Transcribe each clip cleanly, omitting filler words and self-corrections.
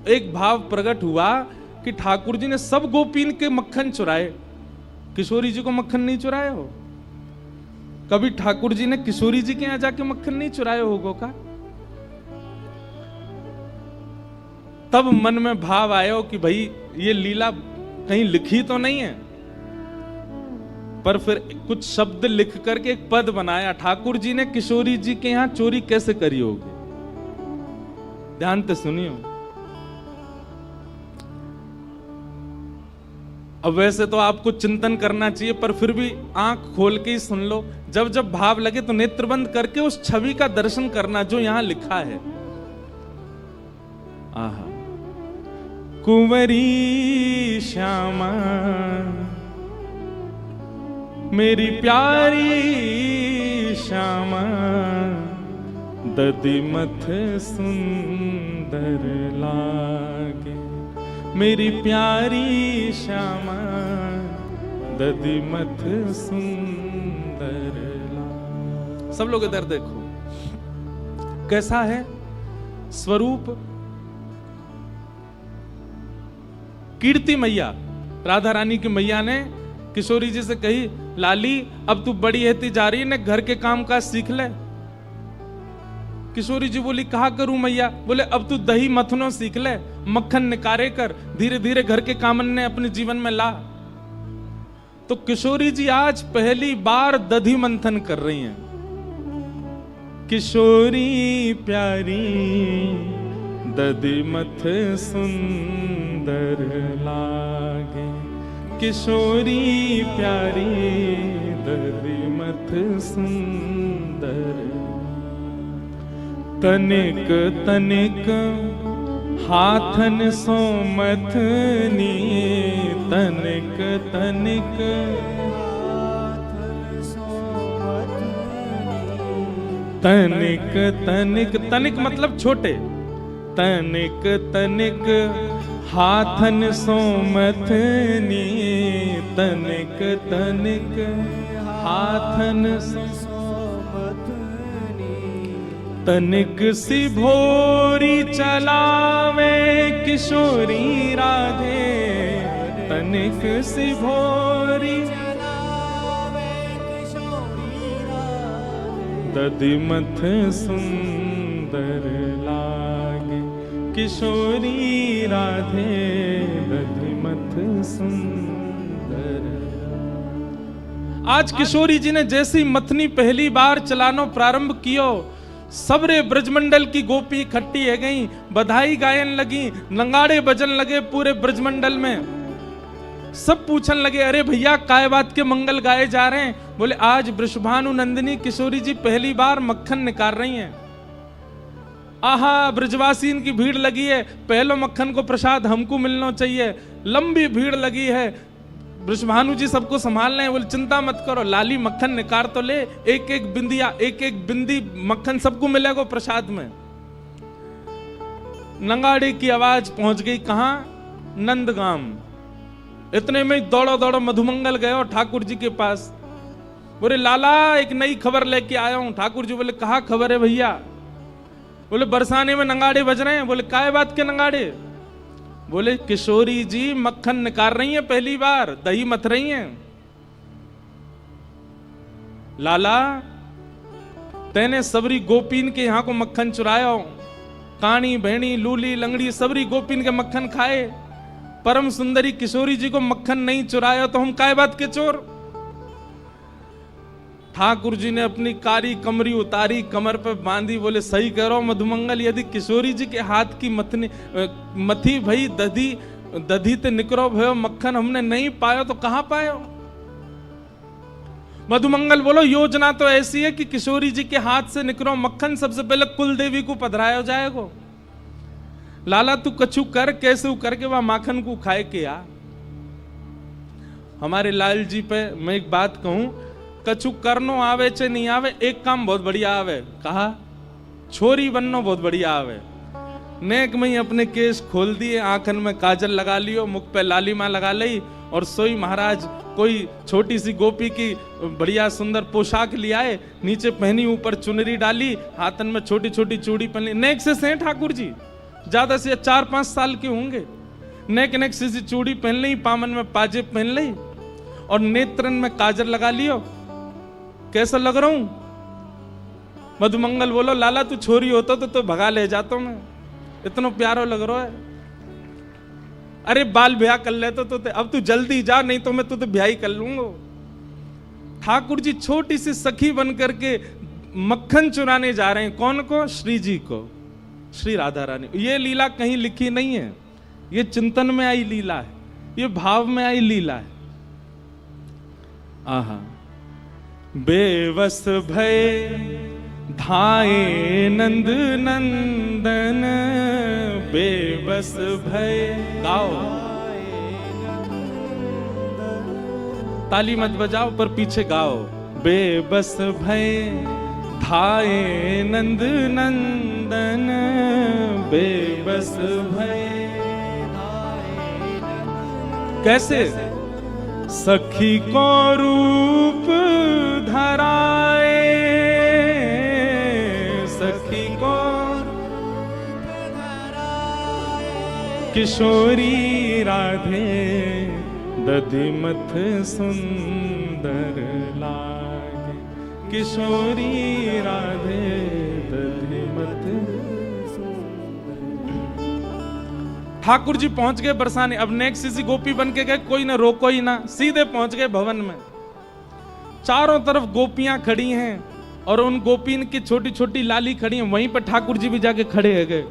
एक भाव प्रकट हुआ कि ठाकुर जी ने सब गोपीन के मक्खन चुराए, किशोरी जी को मक्खन नहीं चुराए हो? कभी ठाकुर जी ने किशोरी जी के यहां जाके मक्खन नहीं चुराए होगो का? तब मन में भाव आया कि भाई ये लीला कहीं लिखी तो नहीं है, पर फिर कुछ शब्द लिख करके एक पद बनाया, ठाकुर जी ने किशोरी जी के यहां चोरी कैसे करी होगी। ध्यान से सुनियो। अब वैसे तो आपको चिंतन करना चाहिए, पर फिर भी आंख खोल के ही सुन लो। जब जब भाव लगे तो नेत्र बंद करके उस छवि का दर्शन करना जो यहां लिखा है। आहा, कुंवरी श्यामा मेरी प्यारी श्यामा, दधिमथ सुंदर लागे। मेरी प्यारी श्यामा, दधिमथ सुंदर लागे। सब लोग इधर देखो, कैसा है स्वरूप। कीर्ति मैया, राधा रानी की मैया ने किशोरी जी से कही, लाली अब तू बड़ी होती जा रही है ने, घर के काम काज सीख ले। किशोरी जी बोली, कहा करूं मैया? बोले, अब तू दही मथनो सीख ले, मक्खन निकारे कर, धीरे धीरे घर के काम ने अपने जीवन में ला। तो किशोरी जी आज पहली बार दधी मंथन कर रही हैं। किशोरी प्यारी दधिमथ सुंदर लागे। किशोरी प्यारी दधिमथ सुंदर। तनिक तनिक हाथन सो मथनी, तनिक तनिक तनिक तनिक तनिक मतलब छोटे। तनिक तनिक हाथन सो मथनी, तनिक तनिक हाथन सो मथनी। तनिक सी भोरी चलावे किशोरी राधे, तनिक सी भोरी दधिमथ सुंदर लागे। किशोरी राधे दधिमथ सुंदर। आज किशोरी जी ने जैसी मथनी पहली बार चलानो प्रारंभ कियो, सबरे ब्रजमंडल की गोपी इकट्ठी है गई, बधाई गायन लगी, नंगाड़े बजन लगे पूरे ब्रजमंडल में। सब पूछन लगे, अरे भैया काय बात के मंगल गाए जा रहे हैं? बोले, आज वृषभानु नंदिनी किशोरी जी पहली बार मक्खन निकाल रही हैं। आहा, ब्रजवासीन की भीड़ लगी है, पहलो मक्खन को प्रसाद हमको मिलना चाहिए। लंबी भीड़ लगी है, वृषभानु जी सबको संभाल रहे हैं। बोले, चिंता मत करो, लाली मक्खन निकाल तो ले, एक एक बिंदिया, एक एक बिंदी मक्खन सबको मिलेगा प्रसाद में। नंगाड़े की आवाज पहुंच गई कहां? नंदगाम। इतने में दौड़ो दौड़ो मधुमंगल गए और ठाकुर जी के पास। बोले, लाला एक नई खबर लेके आया हूं। ठाकुर जी बोले, कहा खबर है भैया? बोले, बरसाने में नंगाड़े बज रहे हैं। बोले, काय बात के नंगाड़े? बोले, किशोरी जी मक्खन निकाल रही हैं, पहली बार दही मथ रही हैं। लाला तेने सबरी गोपीन के यहां को मक्खन चुराया, कानी भेणी लूली लंगड़ी सबरी गोपीन के मक्खन खाए, परम सुंदरी किशोरी जी को मक्खन नहीं चुराया, तो हम काय बात के चोर? ठाकुर जी ने अपनी कारी कमरी उतारी, कमर पे बांधी। बोले, सही कह रहा हूं मधुमंगल, यदि किशोरी जी के हाथ की मथी भई दधी ते निकरो भयो मक्खन हमने नहीं पाया तो कहां पायो? मधुमंगल बोलो, योजना तो ऐसी है कि किशोरी जी के हाथ से निकरो मक्खन सबसे पहले कुल देवी को पधराया जाएगा। लाला तू कछु कर, कैसे करके वह माखन को खाए के आ। हमारे लाल जी पे मैं एक बात कहूं, कछु करनो आवे चे नहीं आवे, एक काम बहुत बढ़िया आवे। कहा? छोरी बननो बहुत बढ़िया आवे। नेक में ही अपने केस खोल दिए, आंखन में काजल लगा लियो, मुख पे लालिमा लगा ली, और सोई महाराज कोई छोटी सी गोपी की बढ़िया सुंदर पोशाक लियाए, नीचे पहनी, ऊपर चुनरी डाली, हाथन में छोटी छोटी चूड़ी पहनी। नेक से ठाकुर जी ज्यादा से 4-5 साल के होंगे। नेक नेक सी चूड़ी पहन ली, पामन में पाजेब पहन ली और नेत्रन में काजल लगा लियो। कैसा लग रहा हूं? मधुमंगल बोलो लाला तू छोरी होता तो भगा ले जाता मैं, इतना प्यारो लग रहा है। अरे बाल ब्याह कर लेते तो अब तू जल्दी जा, नहीं तो मैं तुझे ब्याह ही कर लूंगा। ठाकुर जी छोटी सी सखी बन करके मक्खन चुराने जा रहे हैं। कौन को? श्री जी को, श्री राधा रानी। ये लीला कहीं लिखी नहीं है, ये चिंतन में आई लीला है, ये भाव में आई लीला है। आहा। बेवस भय धाये नंद नंदन, बेबस भय। गाओ, ताली मत बजाओ पर पीछे गाओ। बेबस भय धाये नंद नंदन, बेबस भय। कैसे? सखी को रूप धराए, सखी को किशोरी राधे, दधिमथ सुंदर लागे, किशोरी राधे दधिमथ। ठाकुर जी पहुंच गए बरसाने। अब नेक्स्ट सी गोपी बन के गए, कोई ना रोको ही ना, सीधे पहुंच गए भवन में। चारों तरफ गोपियां खड़ी हैं और उन गोपीन की छोटी छोटी लाली खड़ी हैं। वहीं पर ठाकुर जी भी जाके खड़े हो गए।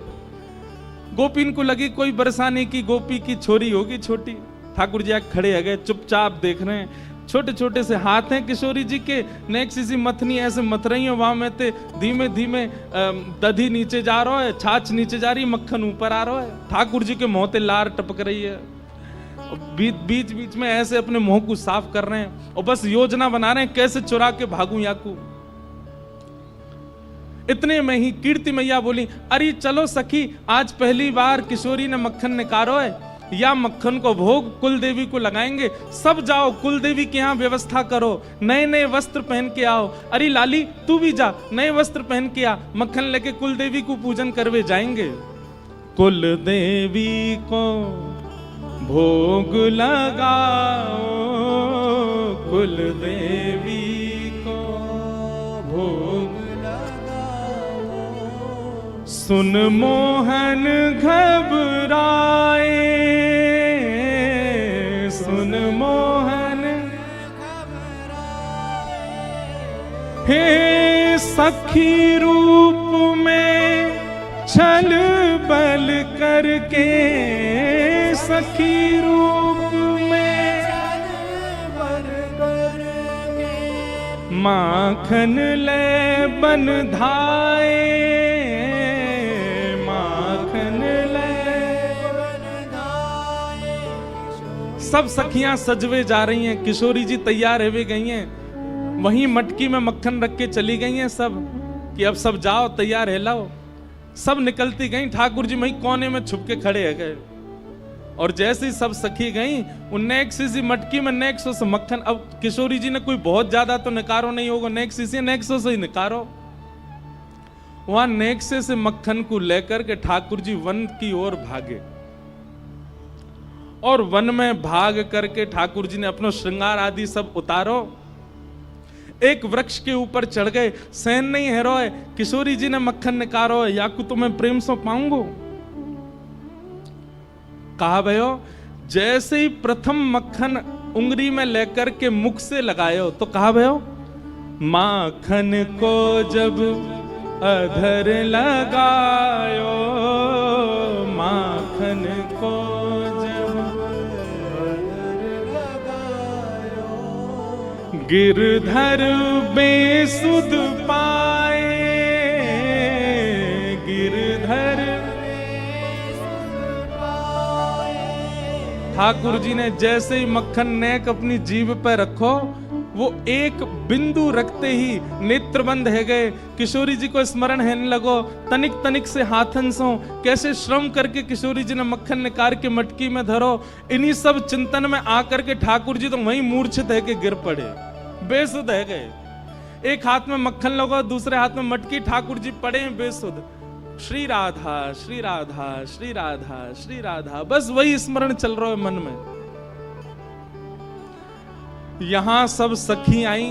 गोपीन को लगी कोई बरसाने की गोपी की छोरी होगी छोटी। ठाकुर जी आके खड़े हो गए, चुपचाप देख रहे हैं। छोटे छोटे से हाथ हैं किशोरी जी के, नेक सी मथनी ऐसे मथ रही है। वहां में ते धीमे धीमे दधी नीचे जा रहा है, छाछ नीचे जा रही है, मक्खन ऊपर आ रहा है। ठाकुर जी के मुंह ते लार टपक रही है। बीच बीच में ऐसे अपने मुंह को साफ कर रहे हैं और बस योजना बना रहे हैं कैसे चुरा के भागूं याकू। इतने में ही कीर्ति मैया बोली, अरे चलो सखी, आज पहली बार किशोरी ने मक्खन निकालो है, या मक्खन को भोग कुल देवी को लगाएंगे। सब जाओ कुल देवी के यहाँ व्यवस्था करो, नए नए वस्त्र पहन के आओ। अरे लाली तू भी जा, नए वस्त्र पहन के आ, मक्खन लेके कुल देवी को पूजन करवे जाएंगे। कुल देवी को भोग लगाओ, कुल देवी को भोग लगाओ। सुन मोहन घबराए, सुन मोहन हे सखी रूप में छल बल करके, सखी रूप में छल बल करके, माखन ले बन धाए, माखन ले बन धाए। सब सखियां सजवे जा रही हैं, किशोरी जी तैयार हुए गई हैं। वहीं मटकी में मक्खन रख के चली गई हैं सब, कि अब सब जाओ तैयार है लाओ। सब निकलती गई, ठाकुर जी वहीं कोने में छुप के खड़े हो गए। और जैसे ही सब सखी गई, उनने एक सी मटकी में नेक सो से मक्खन। अब किशोरी जी ने कोई बहुत ज्यादा तो निकारो नहीं होगा, नेक सो से ही निकारो। वहां नेक्से से मक्खन को लेकर के ठाकुर जी वन की ओर भागे। और वन में भाग करके ठाकुर जी ने अपना श्रृंगार आदि सब उतारो, एक वृक्ष के ऊपर चढ़ गए। सहन नहीं है रोए, किशोरी जी ने मक्खन निकारो, याकू तो मैं प्रेम से पाऊंगो। कहा भयो, जैसे ही प्रथम मक्खन उंगली में लेकर के मुख से लगायो तो कहा भयो, माखन को जब अधर लगायो, माखन को जब अधर लगायो, गिरधर बेसुध पाए, गिरधर। ठाकुर जी ने जैसे ही मक्खन नेक अपनी जीभ पर रखो, वो एक बिंदु रखते ही नेत्र बंद है गए। किशोरी जी को स्मरण है लगो, तनिक तनिक से हाथन सो कैसे श्रम करके किशोरी जी ने मक्खन निकाल के मटकी में धरो। इन्हीं सब चिंतन में आकर के ठाकुर जी तो वहीं मूर्छित है के गिर पड़े, बेसुध है गए। एक हाथ में मक्खन लगो, दूसरे हाथ में मटकी, ठाकुर जी पड़े हैं बेसुध। श्री राधा श्री राधा श्री राधा श्री राधा, बस वही स्मरण चल रहा है मन में। यहां सब सखी आई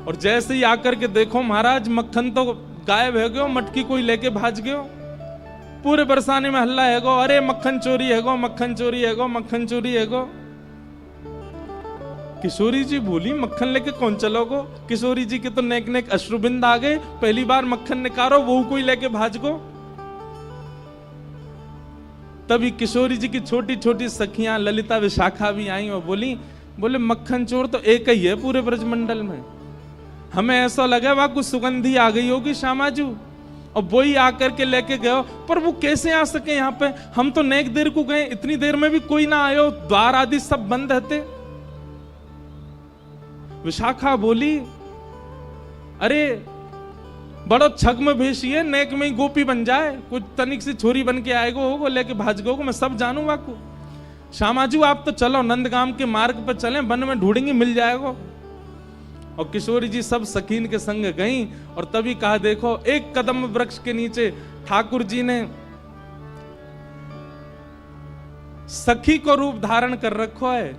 और जैसे ही आकर के देखो महाराज मक्खन तो गायब है गयो, मटकी कोई लेके भाज गयो। पूरे बरसाने में हल्ला है गो, अरे मक्खन चोरी है गो, मक्खन चोरी है गो, मक्खन चोरी है गो। किशोरी जी बोली मक्खन लेके कौन चलोगो? किशोरी जी के तो नेक नेक अश्रुबिंद आ गए, पहली बार मक्खन निकालो वो कोई लेके भाज गो। तभी किशोरी जी की छोटी छोटी सखियां ललिता विशाखा भी आई और बोले मक्खन चोर तो एक ही है पूरे ब्रजमंडल में, हमें ऐसा लगा वहां कुछ सुगंधी आ गई होगी श्यामाजू और वो ही आकर के लेके गए, पर वो कैसे आ सके यहाँ पे? हम तो नेक देर को गए, इतनी देर में भी कोई ना आयो, द्वार आदि सब बंद रहते। विशाखा बोली अरे बड़ो छग्म भेषी है, नेक में ही गोपी बन जाए, कुछ तनिक सी छोरी बन के आएगो होगो लेके भाज गो, मैं सब जानू वाकू। श्यामाजू आप तो चलो नंदगाम के मार्ग पर चलें, वन में ढूंढेंगे मिल जाएगा। और किशोरी जी सब सखीन के संग गईं और तभी कहा देखो एक कदम वृक्ष के नीचे ठाकुर जी ने सखी को रूप धारण कर रखो है,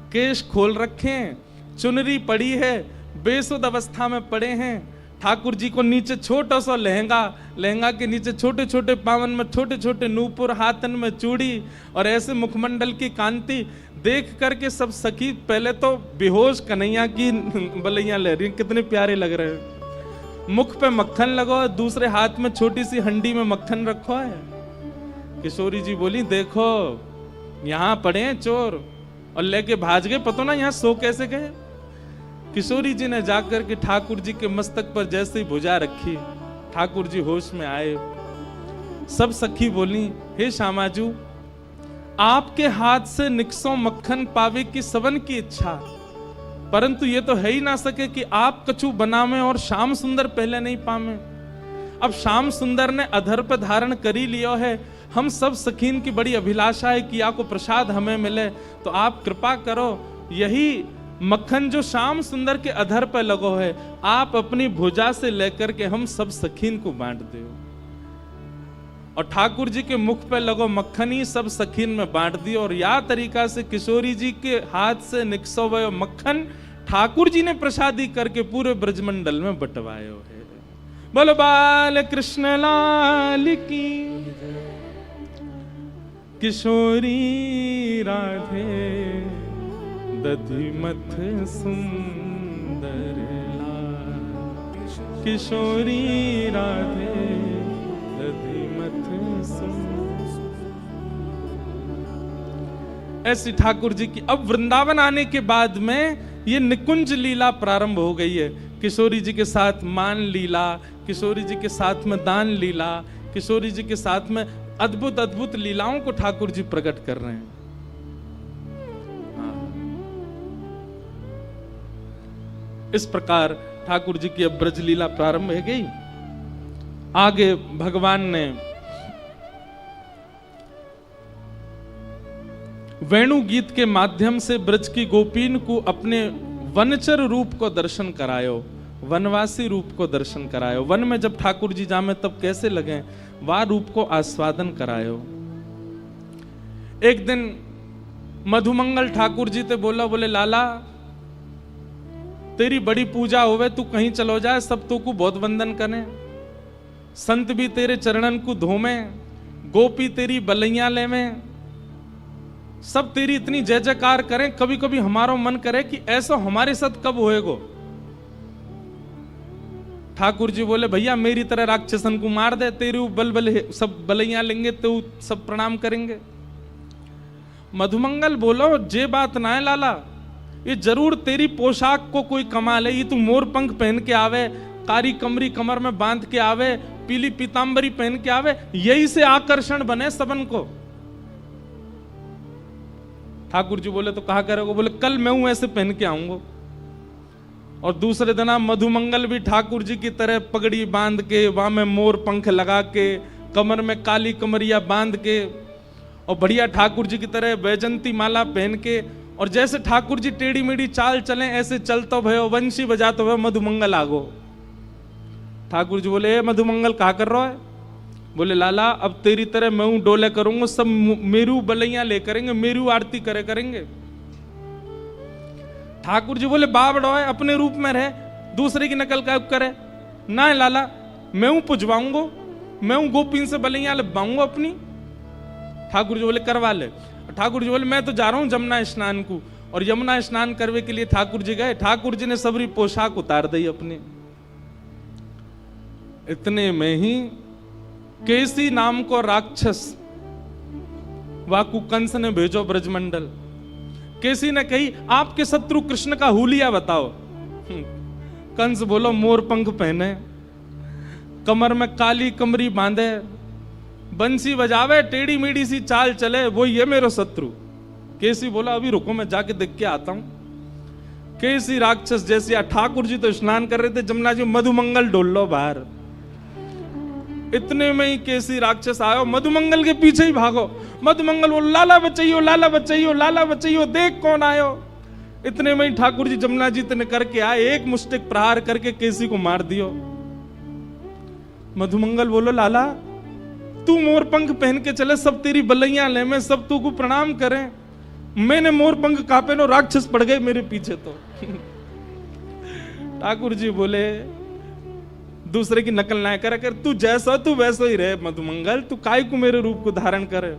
केश खोल रखे हैं, चुनरी पड़ी है, बेसुध अवस्था में पड़े हैं। ठाकुर जी को नीचे छोटा सा लहंगा, लहंगा के नीचे छोटे छोटे पावन में छोटे छोटे नूपुर, हाथन में चूड़ी और ऐसे मुखमंडल की कांति देख करके सब सखी पहले तो बेहोश कन्हैया की बलैया ले रही, कितने प्यारे लग रहे हैं। मुख पे मक्खन लगो, दूसरे हाथ में छोटी सी हंडी में मक्खन रखो है। किशोरी जी बोली देखो यहाँ पड़े हैं चोर और लेके भाज गए, पता ना यहाँ सो कैसे गए। किशोरी जी ने जाकर के ठाकुर जी के मस्तक पर जैसे ही भुजा रखी, ठाकुर जी होश में आए। सब सखी बोली हे श्यामाजू आपके हाथ से निकसों मक्खन पावे की सबन की इच्छा, परंतु ये तो है ही ना सके कि आप कछु बनावे और श्याम सुंदर पहले नहीं पावे। अब श्याम सुंदर ने अधर पर धारण कर ही लिया है, हम सब सखीन की बड़ी अभिलाषा है कि आपको प्रसाद हमें मिले, तो आप कृपा करो यही मक्खन जो श्याम सुंदर के अधर पर लगो है आप अपनी भुजा से लेकर के हम सब सखीन को बांट दो। और ठाकुर जी के मुख पे लगो मक्खन ही सब सखीन में बांट दियो। और या तरीका से किशोरी जी के हाथ से निकसो हुए मक्खन ठाकुर जी ने प्रसादी करके पूरे ब्रजमंडल में बंटवायो है। बोलो बाल कृष्ण लाल की, किशोरी राधे दधिमथ सुंदर लाल, किशोरी राधे दधिमथ सुंदर। ऐसी ठाकुर जी की अब वृंदावन आने के बाद में ये निकुंज लीला प्रारंभ हो गई है। किशोरी जी के साथ मान लीला, किशोरी जी के साथ में दान लीला, किशोरी जी के साथ में अद्भुत अद्भुत लीलाओं को ठाकुर जी प्रकट कर रहे हैं। इस प्रकार ठाकुर जी की अब ब्रज लीला प्रारंभ हो गई। आगे भगवान ने वेणु गीत के माध्यम से ब्रज की गोपीन को अपने वनचर रूप को दर्शन करायो, वनवासी रूप को दर्शन करायो। वन में जब ठाकुर जी जामे तब कैसे लगे वह रूप को आस्वादन करायो। एक दिन मधुमंगल ठाकुर जी ते बोले लाला तेरी बड़ी पूजा होवे, तू कहीं चलो जाए, सब तो को बहुत वंदन करें, संत भी तेरे चरणन को धोमे, गोपी तेरी बलैया ले में, सब तेरी इतनी जय जयकार करें, कभी कभी हमारा मन करे कि ऐसा हमारे साथ कब होएगो। ठाकुर जी बोले भैया मेरी तरह राक्षसन को मार दे, तेरे बल सब बलैया लेंगे तो सब प्रणाम करेंगे। मधुमंगल बोलो जे बात ना है लाला, ये जरूर तेरी पोशाक को कोई कमाल है, ये तू मोर पंख पहन के आवे, कारी कमरी कमर में बांध के आवे, पीली पीतांबरी पहन के आवे, यही से आकर्षण बने सबन को। ठाकुर जी बोले तो कहा करोगे? बोले कल मैं हूं ऐसे पहन के आऊंगा। और दूसरे दिन मधुमंगल भी ठाकुर जी की तरह पगड़ी बांध के, वहां में मोर पंख लगा के, कमर में काली कमरिया बांध के और बढ़िया ठाकुर जी की तरह वैजंती माला पहन के, और जैसे ठाकुर जी टेढ़ी मेढ़ी चाल चले ऐसे चलतो भयो, वंशी बजातो भयो, मधुमंगल आगो। ठाकुर जी बोले मधुमंगल कहा कर रहा है? बोले लाला अब तेरी तरह मैं डोले करूंगा, सब मेरू बलैया ले करेंगे, मेरू आरती करे करेंगे। ठाकुर जी बोले बाप डोए अपने रूप में रहे, दूसरे की नकल का करे ना लाला, मैं पुजवाऊंगा, मैं गोपीन से बलैया लबाऊंगा अपनी। ठाकुर जी बोले करवा ले। ठाकुर जी बोले मैं तो जा रहा हूं जमुना स्नान को, और यमुना स्नान करने के लिए ठाकुर जी गए। ठाकुर जी ने सबरी पोशाक उतार दी अपने। इतने में ही केसी नाम को राक्षस वाकु कंस ने भेजो ब्रजमंडल। केसी ने कही आपके शत्रु कृष्ण का हुलिया बताओ। कंस बोलो मोर पंख पहने, कमर में काली कमरी बांधे, बंसी बजावे, टेढ़ी मेढ़ी सी चाल चले, वो ये मेरो शत्रु। केसी बोला अभी रुको मैं जाके देख के आता हूं। केसी राक्षस जैसे, ठाकुर जी तो स्नान कर रहे थे जमुना जी, मधुमंगल डोल लो बाहर। इतने में ही केसी राक्षस आयो, मधुमंगल के पीछे ही भागो। मधुमंगल बोलो लाला बचाइयो, लाला बचाइयो, लाला बचाइयो, देख कौन आयो। इतने में ही ठाकुर जी जमुना जी ने करके आए, एक मुष्टिक प्रहार करके केसी को मार दियो। मधुमंगल बोलो लाला तू मोर पंख पहन के चले, सब तेरी बलैया ले, मैं सब तू को प्रणाम करें। मैंने मोर पंख कापे नो, राक्षस पड़ गए मेरे पीछे तो। ठाकुर जी बोले दूसरे की नकल ना कर, तू जैसा तू वैसा ही रहे मधुमंगल, तू काय को मेरे रूप को धारण करे।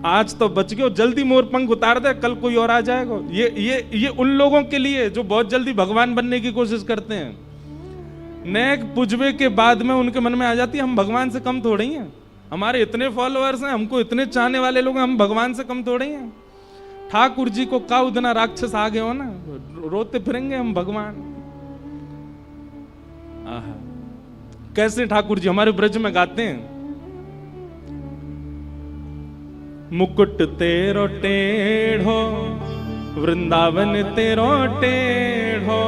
आज तो बच गयो, जल्दी मोर पंख उतार दे, कल कोई और आ जाएगा। ये उन लोगों के लिए जो बहुत जल्दी भगवान बनने की कोशिश करते हैं। नेक पुजबे के बाद में उनके मन में आ जाती है हम भगवान से कम थोड़े ही हैं, हमारे इतने फॉलोअर्स हैं, हमको इतने चाहने वाले लोग हैं, हम भगवान से कम थोड़े ही हैं। ठाकुर जी को का उतना राक्षस आ गए हो ना, रोते फिरेंगे हम भगवान। कैसे ठाकुर जी हमारे ब्रज में गाते हैं, मुकुट तेरो टेढ़ो वृंदावन तेरो टेढ़ो,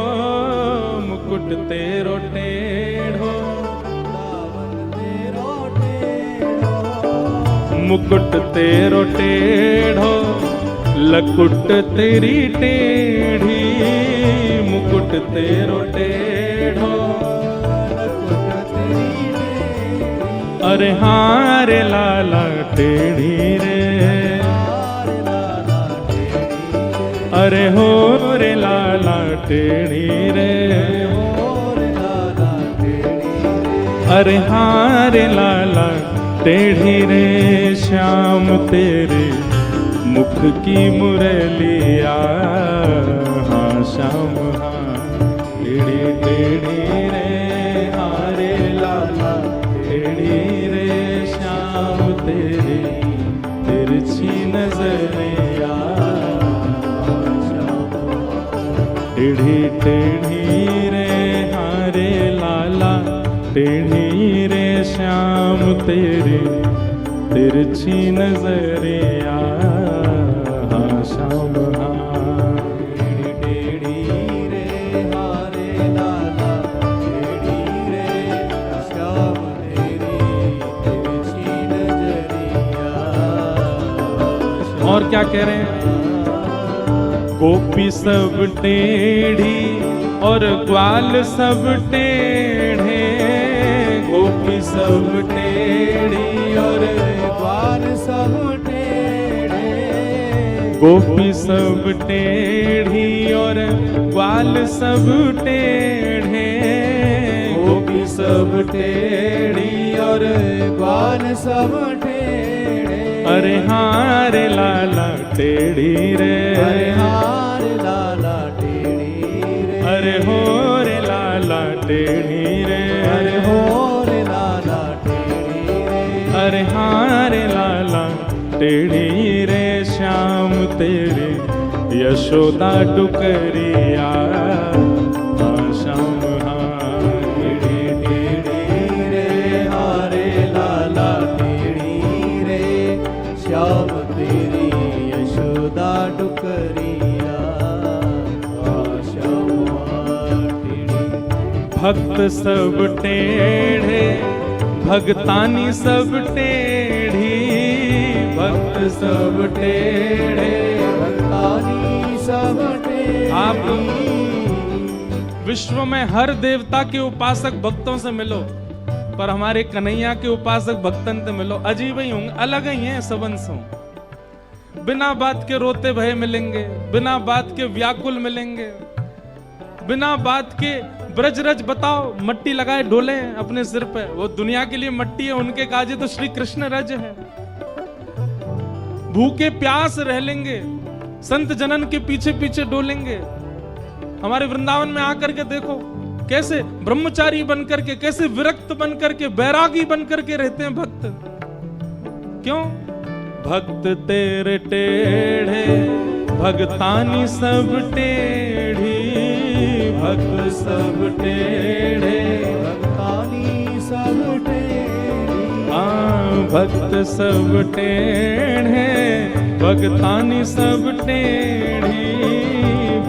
मुकुट तेरो टेढ़ो, मुकुट तेरो टेढ़ो, लकुट तेरी टेढ़ी, मुकुट तेरो टेढ़ो, अरे हाँ रे लाला टेढ़ी रे, अरे हो रे लाला टेढ़ी रे, अरे हाँ रे लाला टेढ़ी रे, श्याम तेरे मुख की मुरलिया, हाँ श्याम हाँ टेढ़ी टेढ़ी रे, हाँ रे लाला टेढ़ी रे, श्याम तेरे तिरछी नजरिया, टेढ़ी टेढ़ी रे, हाँ रे लाला टेढ़ी रे, श्याम तेरे तिरछी नजरिया, हाँ श्याम हाँ टेढ़ी रे, हाँ रे लाला टेढ़ी रे, श्याम तेरी तिरछी नजरिया। और क्या कह रहे हैं, गोपी सब टेढ़ी और ग्वाल सब टेढ़े, गोपी सब टेढ़ी और ग्वाल सब टेढ़े, गोपी सब टेढ़ी और ग्वाल सब टेढ़े, गोपी सब टेढ़ी और ग्वाल सब टेढ़े, अरे हाँ रे लाला टेढ़ी रे, अरे हाँ रे लाला टेढ़ी रे, अरे हो रे लाला टेढ़ी रे, अरे हो रे लाला टेढ़ी रे, अरे हाँ रे लाला टेढ़ी रे, श्याम तेरे यशोदा डुकरिया, हाँ श्याम हाँ टेढ़ी टेढ़ी रे, हाँ रे लाला टेढ़ी रे, श्याम तेरी यशोदा डुकरिया, हाँ श्याम हाँ टेढ़ी। भक्त सब टेढ़े भगतानी सब टेढ़ी, भक्त सब टेढ़े भगतानी सब टेढ़ी। आप विश्व में हर देवता के उपासक भक्तों से मिलो, पर हमारे कन्हैया के उपासक भक्तन ते मिलो अजीब ही होंगे, अलग ही हैं सब अंशों। बिना बात के रोते भय मिलेंगे, बिना बात के व्याकुल मिलेंगे, बिना बात के ब्रज रज बताओ, मट्टी लगाए डोले अपने सिर पे, वो दुनिया के लिए मट्टी है, उनके काजे तो श्री कृष्ण रज है। भूखे प्यास रह लेंगे, संत जनन के पीछे पीछे डोलेंगे। हमारे वृंदावन में आकर के देखो कैसे ब्रह्मचारी बनकर के, कैसे विरक्त बनकर के, बैरागी बनकर के रहते हैं भक्त। क्यों? भक्त तेरे टेढ़े भगतानी सब टेढ़ी, भक्त सब टेढ़े भगतानी सब टेढ़ी, भक्त सब टेढ़े भगतानी सब टेढ़ी,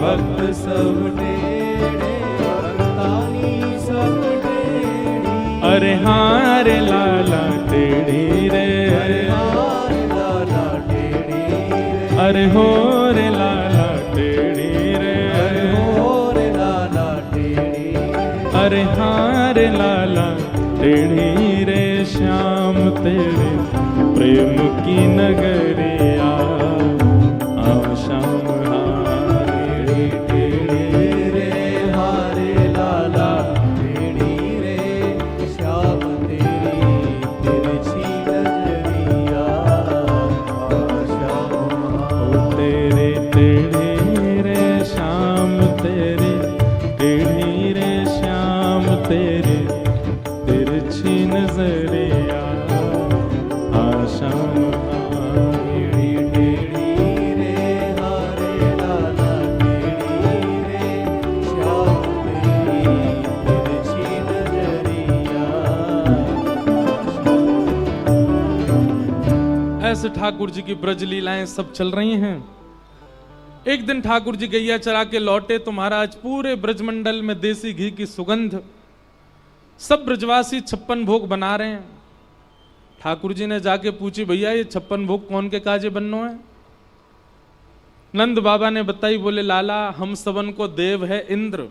भक्त सब टेढ़े भगतानी सब टेढ़ी। अरे हाँ रे लाला टेढ़ी रे, अरे हाँ रे लाला टेढ़ी रे, अरे हो रे लाला टेढ़ी रे, अरे हो रे लाला टेढ़ी रे, अरे हाँ रे लाला टेढ़ी रे। श्याम तेरे प्रेम की नगरिया, आओ श्याम हारे टेढ़ी रे, हारे लाला टेढ़ी रे, श्याम तेरी तिरछी नजरिया, श्याम ओ तेरे टेढ़ी रे श्याम तेरे टेढ़ी रे, श्याम तेरे तिरछी नजरिया, श्याम टेढ़ी टेढ़ी रे, हारे लाला टेढ़ी रे, श्याम तेरी तिरछी नजरिया। ऐसे ठाकुर जी की ब्रज लीलाएं सब चल रही हैं। एक दिन ठाकुर जी गैया चरा के लौटे तो महाराज पूरे ब्रजमंडल में देसी घी की सुगंध, सब ब्रजवासी 56 भोग बना रहे हैं। ठाकुर जी ने जाके पूछी, भैया ये 56 भोग कौन के काजे बननो है? नंद बाबा ने बताई, बोले लाला हम सबन को देव है इंद्र,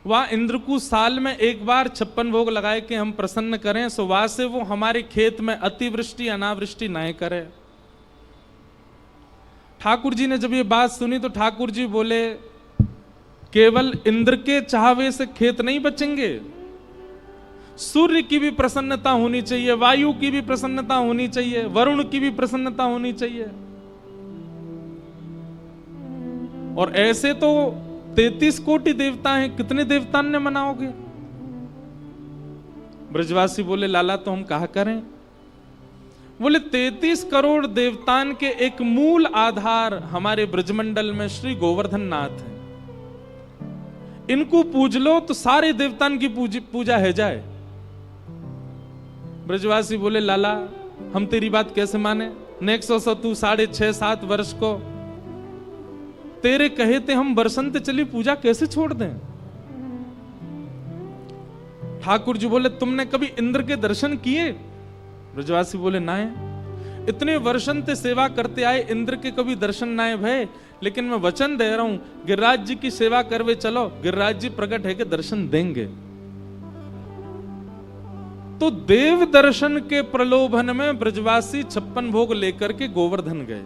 वह इंद्र को साल में एक बार 56 भोग लगाए के हम प्रसन्न करें, सो वहां से वो हमारे खेत में अतिवृष्टि अनावृष्टि ना करे। ठाकुर जी ने जब ये बात सुनी तो ठाकुर जी बोले, केवल इंद्र के चाहवे से खेत नहीं बचेंगे, सूर्य की भी प्रसन्नता होनी चाहिए, वायु की भी प्रसन्नता होनी चाहिए, वरुण की भी प्रसन्नता होनी चाहिए। और ऐसे तो 33 कोटि देवता हैं, कितने देवतान ने मनाओगे? ब्रजवासी बोले, लाला तो हम कहा करें? बोले 33 करोड़ देवतान के एक मूल आधार हमारे ब्रजमंडल में श्री गोवर्धन नाथ है। इनको पूज लो तो सारे देवतान की पूजा है जाए। ब्रजवासी बोले, लाला हम तेरी बात कैसे माने? नेक्सो तू 6.5-7 वर्ष को तेरे कहे थे हम बरसंत चली पूजा कैसे छोड़ दें? ठाकुर जी बोले, तुमने कभी इंद्र के दर्शन किए? ब्रजवासी बोले, ना है। इतने वर्षन ते सेवा करते आए, इंद्र के कभी दर्शन ना है भय, लेकिन मैं वचन दे रहा हूं गिरिराज जी की सेवा करवे चलो, गिरिराज जी प्रकट है के दर्शन देंगे। तो देव दर्शन के प्रलोभन में ब्रजवासी 56 भोग लेकर के गोवर्धन गए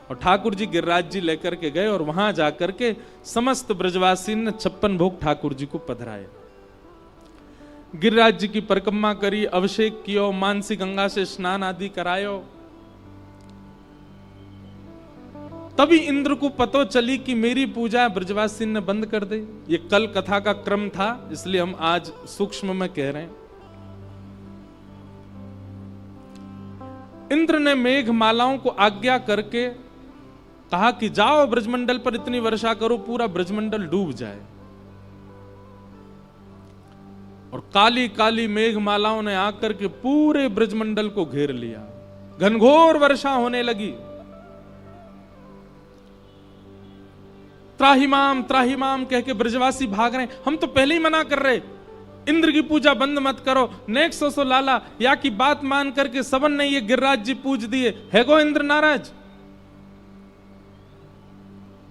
और ठाकुर जी गिरिराज जी लेकर के गए और वहां जाकर के समस्त ब्रजवासी ने 56 भोग ठाकुर जी को पधराए। गिरिराज जी की परिक्रमा करी, अभिषेक कियो, मानसी गंगा से स्नान आदि करायो। तभी इंद्र को पतो चली कि मेरी पूजा ब्रजवासी ने बंद कर दी। ये कल कथा का क्रम था, इसलिए हम आज सूक्ष्म में कह रहे हैं। इंद्र ने मेघ मालाओं को आज्ञा करके कहा कि जाओ ब्रजमंडल पर इतनी वर्षा करो पूरा ब्रजमंडल डूब जाए। और काली काली मेघ मालाओं ने आकर के पूरे ब्रजमंडल को घेर लिया। घनघोर वर्षा होने लगी। त्राहिमाम कह के ब्रजवासी भाग रहे। हम तो पहले ही मना कर रहे, इंद्र की पूजा बंद मत करो। नेक्स्ट सोसो लाला या की बात मान करके सबन ने ये गिरिराज जी पूज दिए, है गो इंद्र नाराज।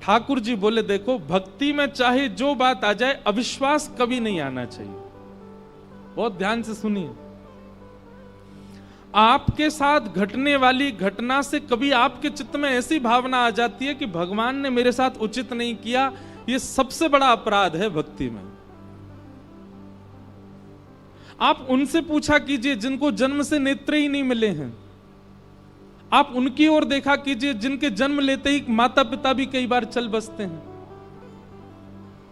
ठाकुर जी बोले, देखो भक्ति में चाहे जो बात आ जाए, अविश्वास कभी नहीं आना चाहिए। बहुत ध्यान से सुनिए। आपके साथ घटने वाली घटना से कभी आपके चित्त में ऐसी भावना आ जाती है कि भगवान ने मेरे साथ उचित नहीं किया, यह सबसे बड़ा अपराध है भक्ति में। आप उनसे पूछा कीजिए जिनको जन्म से नेत्र ही नहीं मिले हैं, आप उनकी ओर देखा कीजिए जिनके जन्म लेते ही माता पिता भी कई बार चल बसते हैं।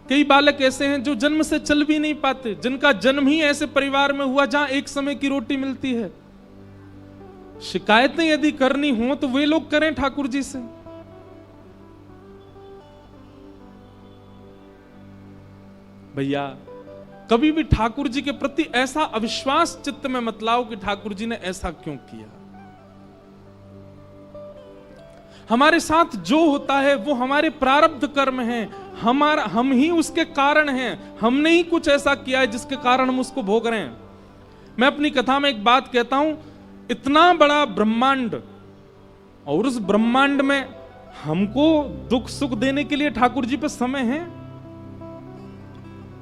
कई बालक ऐसे हैं जो जन्म से चल भी नहीं पाते, जिनका जन्म ही ऐसे परिवार में हुआ जहां एक समय की रोटी मिलती है। शिकायतें यदि करनी हो तो वे लोग करें ठाकुर जी से। भैया कभी भी ठाकुर जी के प्रति ऐसा अविश्वास चित्त में मत लाओ कि ठाकुर जी ने ऐसा क्यों किया। हमारे साथ जो होता है वो हमारे प्रारब्ध कर्म हैं, हम ही उसके कारण हैं। हमने ही कुछ ऐसा किया है जिसके कारण हम उसको भोग रहे हैं। मैं अपनी कथा में एक बात कहता हूं, इतना बड़ा ब्रह्मांड और उस ब्रह्मांड में हमको दुख सुख देने के लिए ठाकुर जी पे समय है।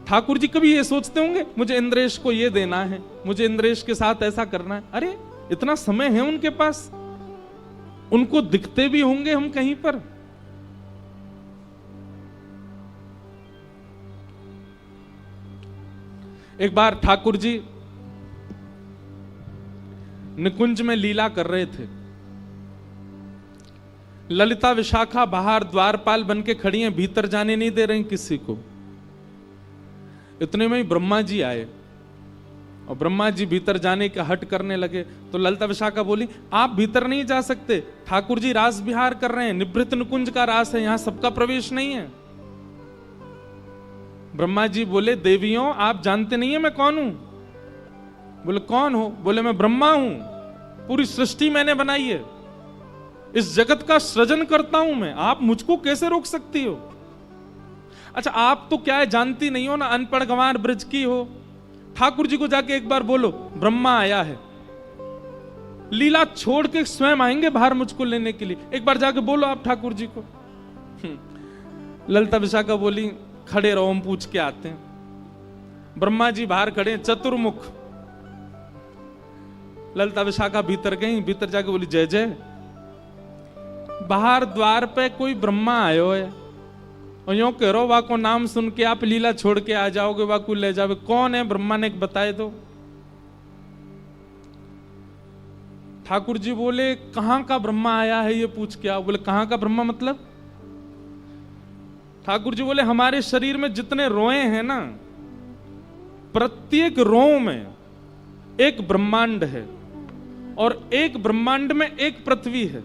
ठाकुर जी कभी ये सोचते होंगे मुझे इंद्रेश को ये देना है, मुझे इंद्रेश के साथ ऐसा करना है? अरे इतना समय है उनके पास, उनको दिखते भी होंगे हम कहीं पर। एक बार ठाकुर जी निकुंज में लीला कर रहे थे। ललिता विशाखा बाहर द्वारपाल बन के खड़ी हैं, भीतर जाने नहीं दे रही किसी को। इतने में ही ब्रह्मा जी आए और ब्रह्मा जी भीतर जाने का हट करने लगे तो ललिता विशाखा बोली आप भीतर नहीं जा सकते, ठाकुर जी रास विहार कर रहे हैं, निभृत निकुंज का रास है, यहां सबका प्रवेश नहीं है। ब्रह्मा जी बोले देवियों आप जानते नहीं है मैं कौन हूं? बोले कौन हो? बोले मैं ब्रह्मा हूं, पूरी सृष्टि मैंने बनाई है, इस जगत का सृजन करता हूं मैं, आप मुझको कैसे रोक सकती हो? अच्छा आप तो क्या है जानती नहीं हो ना, अनपढ़ गंवार ब्रज की हो। ठाकुर जी को जाके एक बार बोलो ब्रह्मा आया है, लीला छोड़ के स्वयं आएंगे बाहर मुझको लेने के लिए, एक बार जाके बोलो आप ठाकुर जी को। ललिता विशाखा बोली खड़े रहो हम पूछ के आते हैं। ब्रह्मा जी बाहर खड़े चतुर्मुख। ललिता विशाखा भीतर गई, भीतर जाके बोली जय जय। बाहर द्वार पे कोई ब्रह्मा आयो है और यूं कह रहो वाको नाम सुन के आप लीला छोड़ के आ जाओगे, वाकू ले जाओगे। कौन है ब्रह्मा ने बताए दो। ठाकुर जी बोले कहां का ब्रह्मा आया है ये पूछ के आओ। बोले कहां का ब्रह्मा मतलब? ठाकुर जी बोले हमारे शरीर में जितने रोए हैं ना, प्रत्येक रो में एक ब्रह्मांड है और एक ब्रह्मांड में एक पृथ्वी है।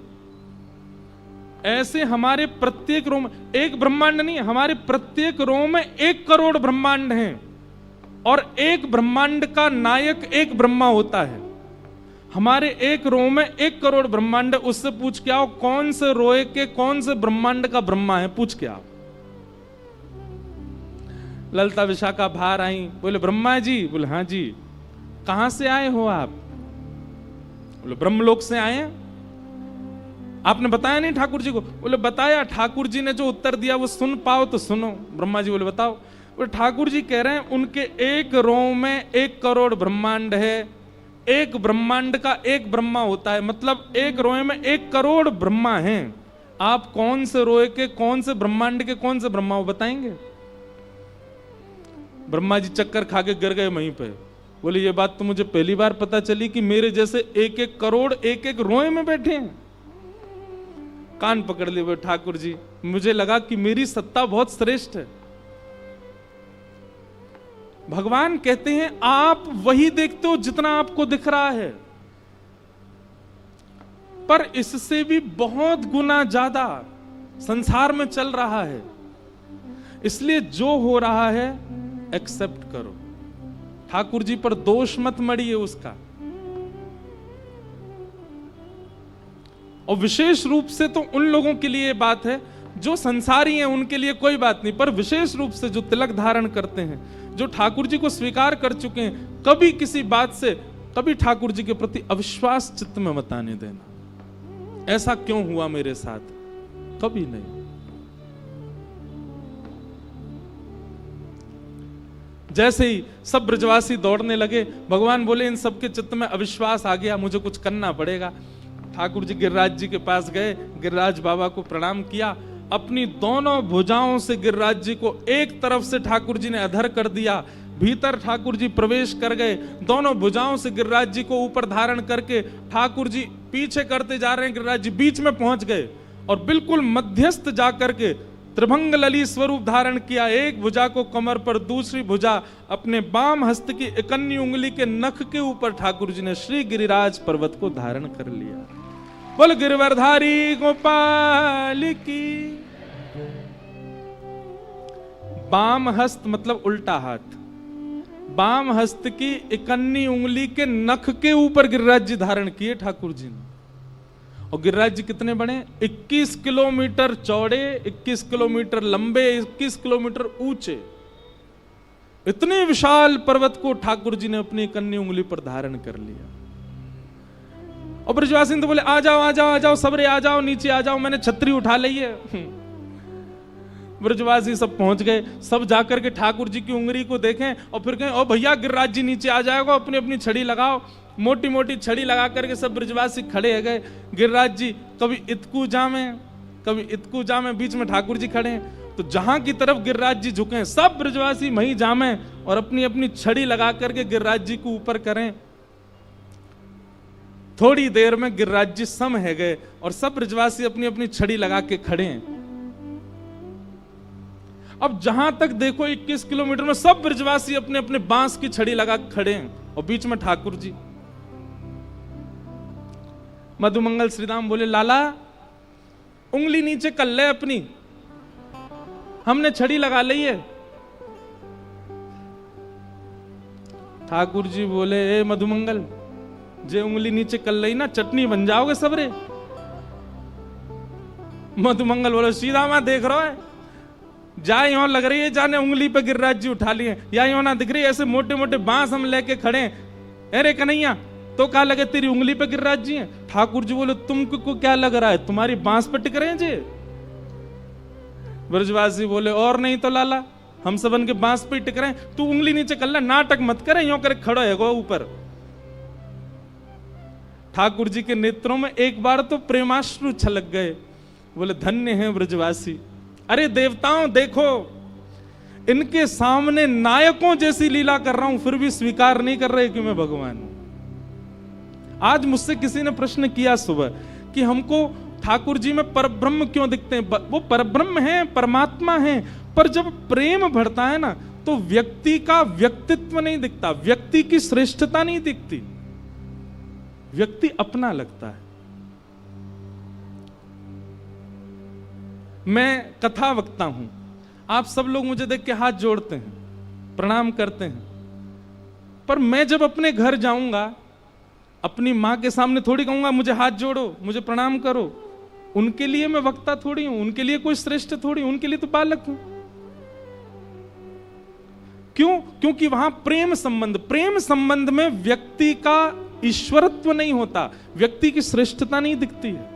ऐसे हमारे प्रत्येक रो में एक ब्रह्मांड नहीं है, हमारे प्रत्येक रो में 1 करोड़ ब्रह्मांड हैं और एक ब्रह्मांड का नायक एक ब्रह्मा होता है। हमारे एक रो में 1 करोड़ ब्रह्मांड है। उससे पूछ के आओ कौन से रोए के कौन से ब्रह्मांड का ब्रह्मा है, पूछ के आओ। ललिता विशाखा बाहर आई, बोले ब्रह्मा जी। बोले हाँ जी। कहां से आए हो आप? बोले ब्रह्मलोक से आए हैं। आपने बताया नहीं ठाकुर जी को? बोले बताया। ठाकुर जी ने जो उत्तर दिया वो सुन पाओ तो सुनो। ब्रह्मा जी बोले बताओ। बोले ठाकुर जी कह रहे हैं उनके एक रो में 1 करोड़ ब्रह्मांड है, एक ब्रह्मांड का एक ब्रह्मा होता है, मतलब एक रोए में 1 करोड़ ब्रह्मा हैं। आप कौन से रोए के कौन से ब्रह्मांड के कौन से ब्रह्मा हो बताएंगे? ब्रह्मा जी चक्कर खा के गिर गए वहीं पे। बोले ये बात तो मुझे पहली बार पता चली कि मेरे जैसे 1-1 करोड़ 1-1 रोए में बैठे हैं। कान पकड़ लिए बोले ठाकुर जी मुझे लगा कि मेरी सत्ता बहुत श्रेष्ठ है। भगवान कहते हैं आप वही देखते हो जितना आपको दिख रहा है, पर इससे भी बहुत गुना ज्यादा संसार में चल रहा है। इसलिए जो हो रहा है एक्सेप्ट करो। ठाकुर जी पर दोष मत मड़िए उसका। और विशेष रूप से तो उन लोगों के लिए बात है जो संसारी हैं, उनके लिए कोई बात नहीं, पर विशेष रूप से जो तिलक धारण करते हैं, जो ठाकुर जी को स्वीकार कर चुके हैं, कभी किसी बात से कभी ठाकुर जी के प्रति अविश्वास चित्त में मत आने देना। ऐसा क्यों हुआ मेरे साथ, कभी नहीं। जैसे ही सब ब्रजवासी दौड़ने लगे, भगवान बोले इन सबके चित्त में अविश्वास आ गया, मुझे कुछ करना पड़ेगा। ठाकुर जी गिरिराज जी के पास गए, गिरिराज बाबा को प्रणाम किया, अपनी दोनों भुजाओं से गिरिराज जी को एक तरफ से ठाकुर जी ने अधर कर दिया, भीतर ठाकुर जी प्रवेश कर गए, दोनों भुजाओं से गिरिराज जी को ऊपर धारण करके ठाकुर जी पीछे करते जा रहे हैं, गिरिराज जी बीच में पहुंच गए और बिल्कुल मध्यस्थ जाकर के त्रिभंग लली स्वरूप धारण किया। एक भुजा को कमर पर, दूसरी भुजा अपने बाम हस्त की इकन्नी उंगली के नख के ऊपर ठाकुर जी ने श्री गिरिराज पर्वत को धारण कर लिया। बोल गिरवरधारी गोपाल की। बाम हस्त मतलब उल्टा हाथ, बाम हस्त की इकन्नी उंगली के नख के ऊपर गिरिराज जी धारण किए ठाकुर जी ने। और गिरिराज जी कितने बड़े? 21 किलोमीटर चौड़े, 21 किलोमीटर लंबे, 21 किलोमीटर ऊंचे। इतने विशाल पर्वत को ठाकुर जी ने अपनी कन्नी उंगली पर धारण कर लिया। और ब्रजवासी तो बोले आ जाओ आ जाओ आ जाओ, सबरे आ जाओ, नीचे आ जाओ, मैंने छतरी उठा ली है। ब्रजवासी सब पहुंच गए, सब जाकर के ठाकुर जी की उंगली को देखें और फिर कहें ओ भैया गिरिराज जी नीचे आ जाएगा, अपनी अपनी छड़ी लगाओ। मोटी मोटी छड़ी लगा करके सब ब्रजवासी खड़े हो गए। गिरिराज जी कभी इतकू जामे, कभी इतकू जामे, बीच में ठाकुर जी खड़े हैं। तो जहां की तरफ गिरिराज जी झुके सब ब्रजवासी वहीं जामे और अपनी अपनी छड़ी लगा करके गिरिराज जी को ऊपर करें। थोड़ी देर में गिरिराज जी सम है गए और सब ब्रजवासी अपनी अपनी छड़ी लगा के खड़े हैं। अब जहां तक देखो 21 किलोमीटर में सब ब्रजवासी अपने अपने बांस की छड़ी लगा खड़े हैं और बीच में ठाकुर जी। मधुमंगल श्रीराम बोले लाला उंगली नीचे कर ले अपनी, हमने छड़ी लगा ली है। ठाकुर जी बोले ए मधुमंगल, जे उंगली नीचे कर ली ना चटनी बन जाओगे सबरे। मधुमंगल बोले सीधा मैं देख रहा है, जा यो लग रही है जाने उंगली पे गिरिराज जी उठा लिए, या यो ना दिख रही है, ऐसे मोटे मोटे बांस हम लेके खड़े हैं। अरे कन्हैया तो क्या लगे तेरी उंगली पे गिरिराज जी हैं? ठाकुर जी बोले तुमको क्या लग रहा है, तुम्हारी बांस पे टिक रहे हैं जी? ब्रजवासी बोले और नहीं तो लाला, हम सबन के बांस पे टिक रहे हैं, तू उंगली नीचे कर ले, नाटक मत करे, यो करे खड़ो है गो ऊपर। ठाकुर जी के नेत्रों में एक बार तो प्रेमाश्रु छलक गए। बोले धन्य है ब्रजवासी। अरे देवताओं देखो, इनके सामने नायकों जैसी लीला कर रहा हूं, फिर भी स्वीकार नहीं कर रहे कि मैं भगवान हूं। आज मुझसे किसी ने प्रश्न किया सुबह कि हमको ठाकुर जी में परब्रह्म क्यों दिखते हैं? वो परब्रह्म है, परमात्मा है, पर जब प्रेम बढ़ता है ना तो व्यक्ति का व्यक्तित्व नहीं दिखता, व्यक्ति की श्रेष्ठता नहीं दिखती, व्यक्ति अपना लगता है। मैं कथा वक्ता हूं, आप सब लोग मुझे देख के हाथ जोड़ते हैं, प्रणाम करते हैं, पर मैं जब अपने घर जाऊंगा अपनी मां के सामने थोड़ी कहूंगा मुझे हाथ जोड़ो, मुझे प्रणाम करो। उनके लिए मैं वक्ता थोड़ी हूं, उनके लिए कोई श्रेष्ठ थोड़ी, उनके लिए तो बालक हूं। क्यों? क्योंकि वहां प्रेम संबंध, प्रेम संबंध में व्यक्ति का ईश्वरत्व नहीं होता, व्यक्ति की श्रेष्ठता नहीं दिखती है।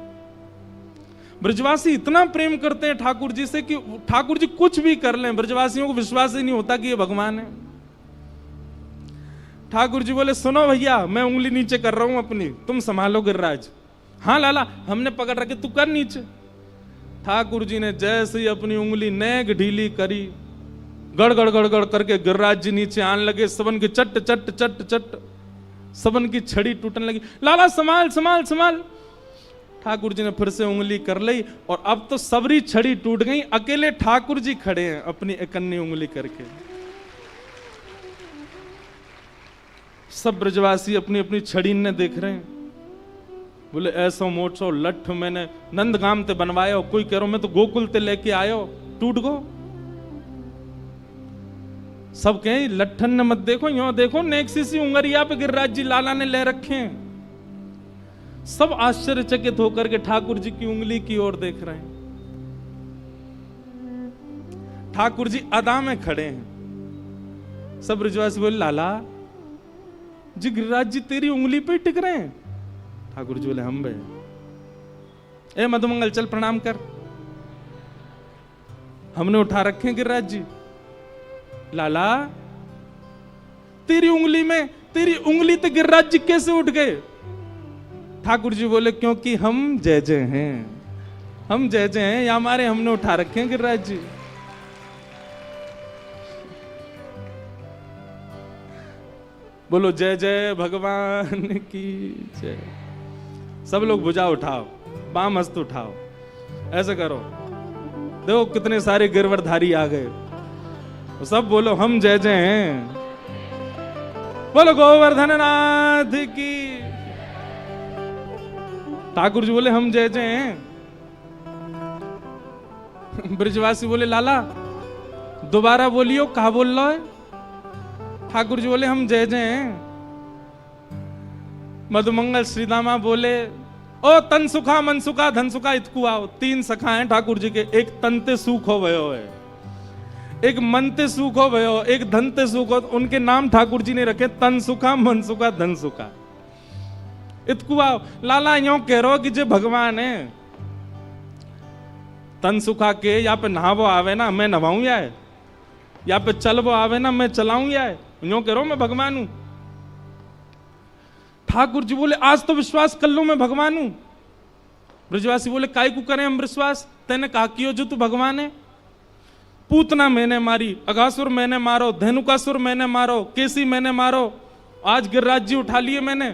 ब्रजवासी इतना प्रेम करते हैं ठाकुर जी से कि ठाकुर जी कुछ भी कर लें, ब्रजवासियों को विश्वास ही नहीं होता कि ये भगवान है। ठाकुर जी बोले सुनो भैया, मैं उंगली नीचे कर रहा हूं अपनी, तुम संभालो गिरिराज। हाँ लाला हमने पकड़ रखे, तू कर नीचे। ठाकुर जी ने जैसे ही अपनी उंगली नेग ढीली करी, गड़ गड़ गड़ गड़ करके गिरिराज जी नीचे आने लगे। सबन की चट चट चट चट, सबन की छड़ी टूटने लगी। लाला संभाल संभाल संभाल। ठाकुर जी ने फिर से उंगली कर ली और अब तो सबरी छड़ी टूट गई, अकेले ठाकुर जी खड़े हैं अपनी इकन्नी उंगली करके। सब ब्रजवासी अपनी अपनी छड़ी ने देख रहे हैं। बोले ऐसा मोटो लठ मैंने नंदगाम ते बनवायो, कोई कह रहा मैं तो गोकुल ते लेके आयो, टूट गो। सब कहें लट्ठन ने मत देखो, यो देखो नेक्सी सी उंगरिया पे गिरिराज जी लाला ने ले रखे हैं। सब आश्चर्यचकित होकर के ठाकुर जी की उंगली की ओर देख रहे हैं। ठाकुर जी अदा में खड़े हैं। सब ब्रजवासी बोले लाला जी गिरिराज जी तेरी उंगली पे टिक रहे हैं। ठाकुर जी बोले हम बे। ए मधुमंगल चल प्रणाम कर, हमने उठा रखे हैं गिरिराज जी। लाला तेरी उंगली में, तेरी उंगली तो गिरिराज जी कैसे उठ गए? ठाकुर जी बोले क्योंकि हम जय जय हैं, हम जय जय हैं, या हमारे हमने उठा रखे हैं गिरिराज जी। बोलो जय जय भगवान की जय। सब लोग भुजा उठाओ, बाम हस्त उठाओ, ऐसे करो। देखो कितने सारे गिरवरधारी आ गए, सब बोलो हम जय जय हैं। बोलो गोवर्धन नाथ की। ठाकुर जी बोले हम जय जय हैं। ब्रजवासी बोले लाला दोबारा बोलियो, कहा बोल रहा है? ठाकुर जी बोले हम जय जय हैं। मधुमंगल श्रीदामा बोले ओ तन सुखा मन सुखा धन सुखा इतकु आओ। 3 सखा हैं ठाकुर जी के, एक तनते सुख हो भयो है, एक मनते सुख हो भयो, एक धनते सुख हो। उनके नाम ठाकुर जी ने रखे तन सुखा मन सुखा धन सुखा इतकु आओ। लाला यो कह रहो कि जे भगवान है तन सुखा के, या पे नहावो आवे ना मैं नहाऊं, या पे चलवो आवे ना मैं चलाऊं, यो कह रहा हूं मैं भगवान हूं। ठाकुर जी बोले आज तो विश्वास कर लो मैं भगवान हूं। ब्रजवासी बोले काय को करें हम विश्वास? तेने कहा कियो जो तू भगवान है। पूतना मैंने मारी, अगासुर मैंने मारो, धेनुकासुर मैंने मारो, केसी मैंने मारो, आज गिरिराज जी उठा लिए मैंने,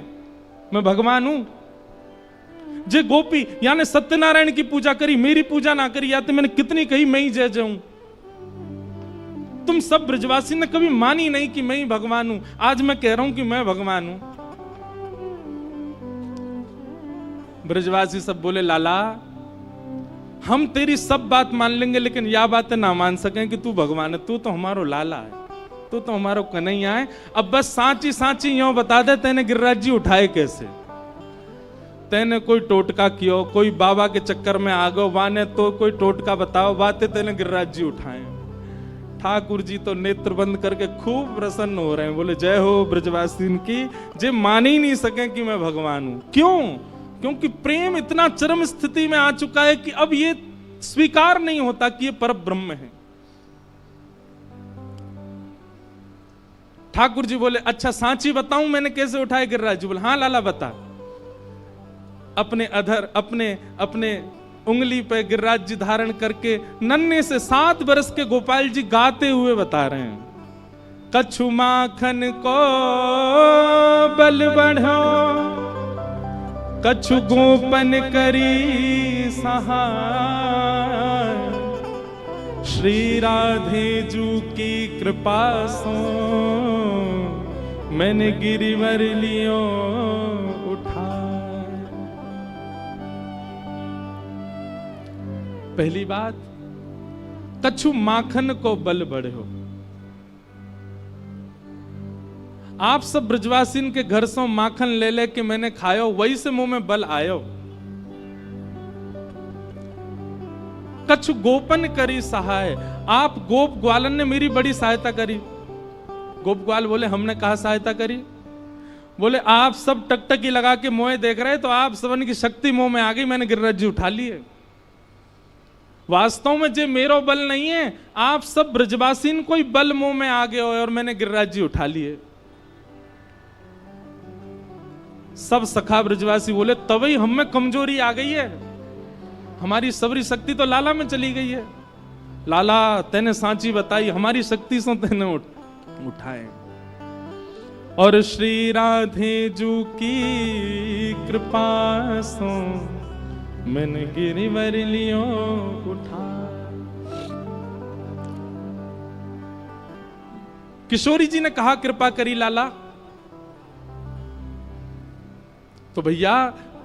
मैं भगवान हूं। जे गोपी यानी सत्यनारायण की पूजा करी, मेरी पूजा ना करी, या तो मैंने कितनी कही मैं ही जय जाऊं। तुम सब ब्रजवासी ने कभी मानी नहीं कि मैं ही भगवान हूं, आज मैं कह रहा हूं कि मैं भगवान हूं। ब्रजवासी सब बोले लाला हम तेरी सब बात मान लेंगे, लेकिन यह बातें ना मान सकें कि तू भगवान है। तू तो हमारो लाला है, तू तो हमारो कन्हैया है। अब बस सांची सांची यो बता दे तेने गिरिराज जी उठाए कैसे? तेने कोई टोटका कियो, कोई बाबा के चक्कर में आ गो वाने, तो कोई टोटका बताओ, बातें तेने गिरिराज जी उठाए। ठाकुर जी तो नेत्र बंद करके खूब प्रसन्न हो रहे हैं, बोले जय हो ब्रजवासी की। जे मान ही नहीं सके कि मैं भगवान हूं। क्यों? क्योंकि प्रेम इतना चरम स्थिति में आ चुका है कि अब ये स्वीकार नहीं होता कि ये परब्रह्म है। ठाकुर जी बोले अच्छा सांची बताऊं मैंने कैसे उठाए गिरिराज जी? बोले हाँ लाला बता। अपने अधर अपने उंगली पे गिरिराज जी धारण करके नन्हे से 7 बरस के गोपाल जी गाते हुए बता रहे हैं, कछु माखन को बल बढ़ो, कछु गोपन करी सहाय, श्री राधे जू की कृपा सो मैंने गिरिवर लियो उठा। पहली बात, कछु माखन को बल बढ़ो। आप सब ब्रजवासीन के घर से माखन ले ले के मैंने खायो, वही से मुंह में बल आयो। कछु गोपन करी सहाय, आप गोप ग्वालन ने मेरी बड़ी सहायता करी। गोप ग्वाल बोले हमने कहा सहायता करी? बोले आप सब टकटकी लगा के मोए देख रहे, तो आप सबन की शक्ति मुंह में आ गई, मैंने गिरिराज जी उठा लिए। वास्तव में जे मेरो बल नहीं है, आप सब ब्रजवासीन कोई बल मुंह में आ गए और मैंने गिरिराज जी उठा लिए। सब सखा ब्रजवासी बोले तभी हम में कमजोरी आ गई है, हमारी सबरी शक्ति तो लाला में चली गई है। लाला तेने सांची बताई, हमारी शक्ति से तेने उठाए। और श्री राधे जू की कृपा सो मैंने गिरिवर लियो उठा। किशोरी जी ने कहा कृपा करी लाला। तो भैया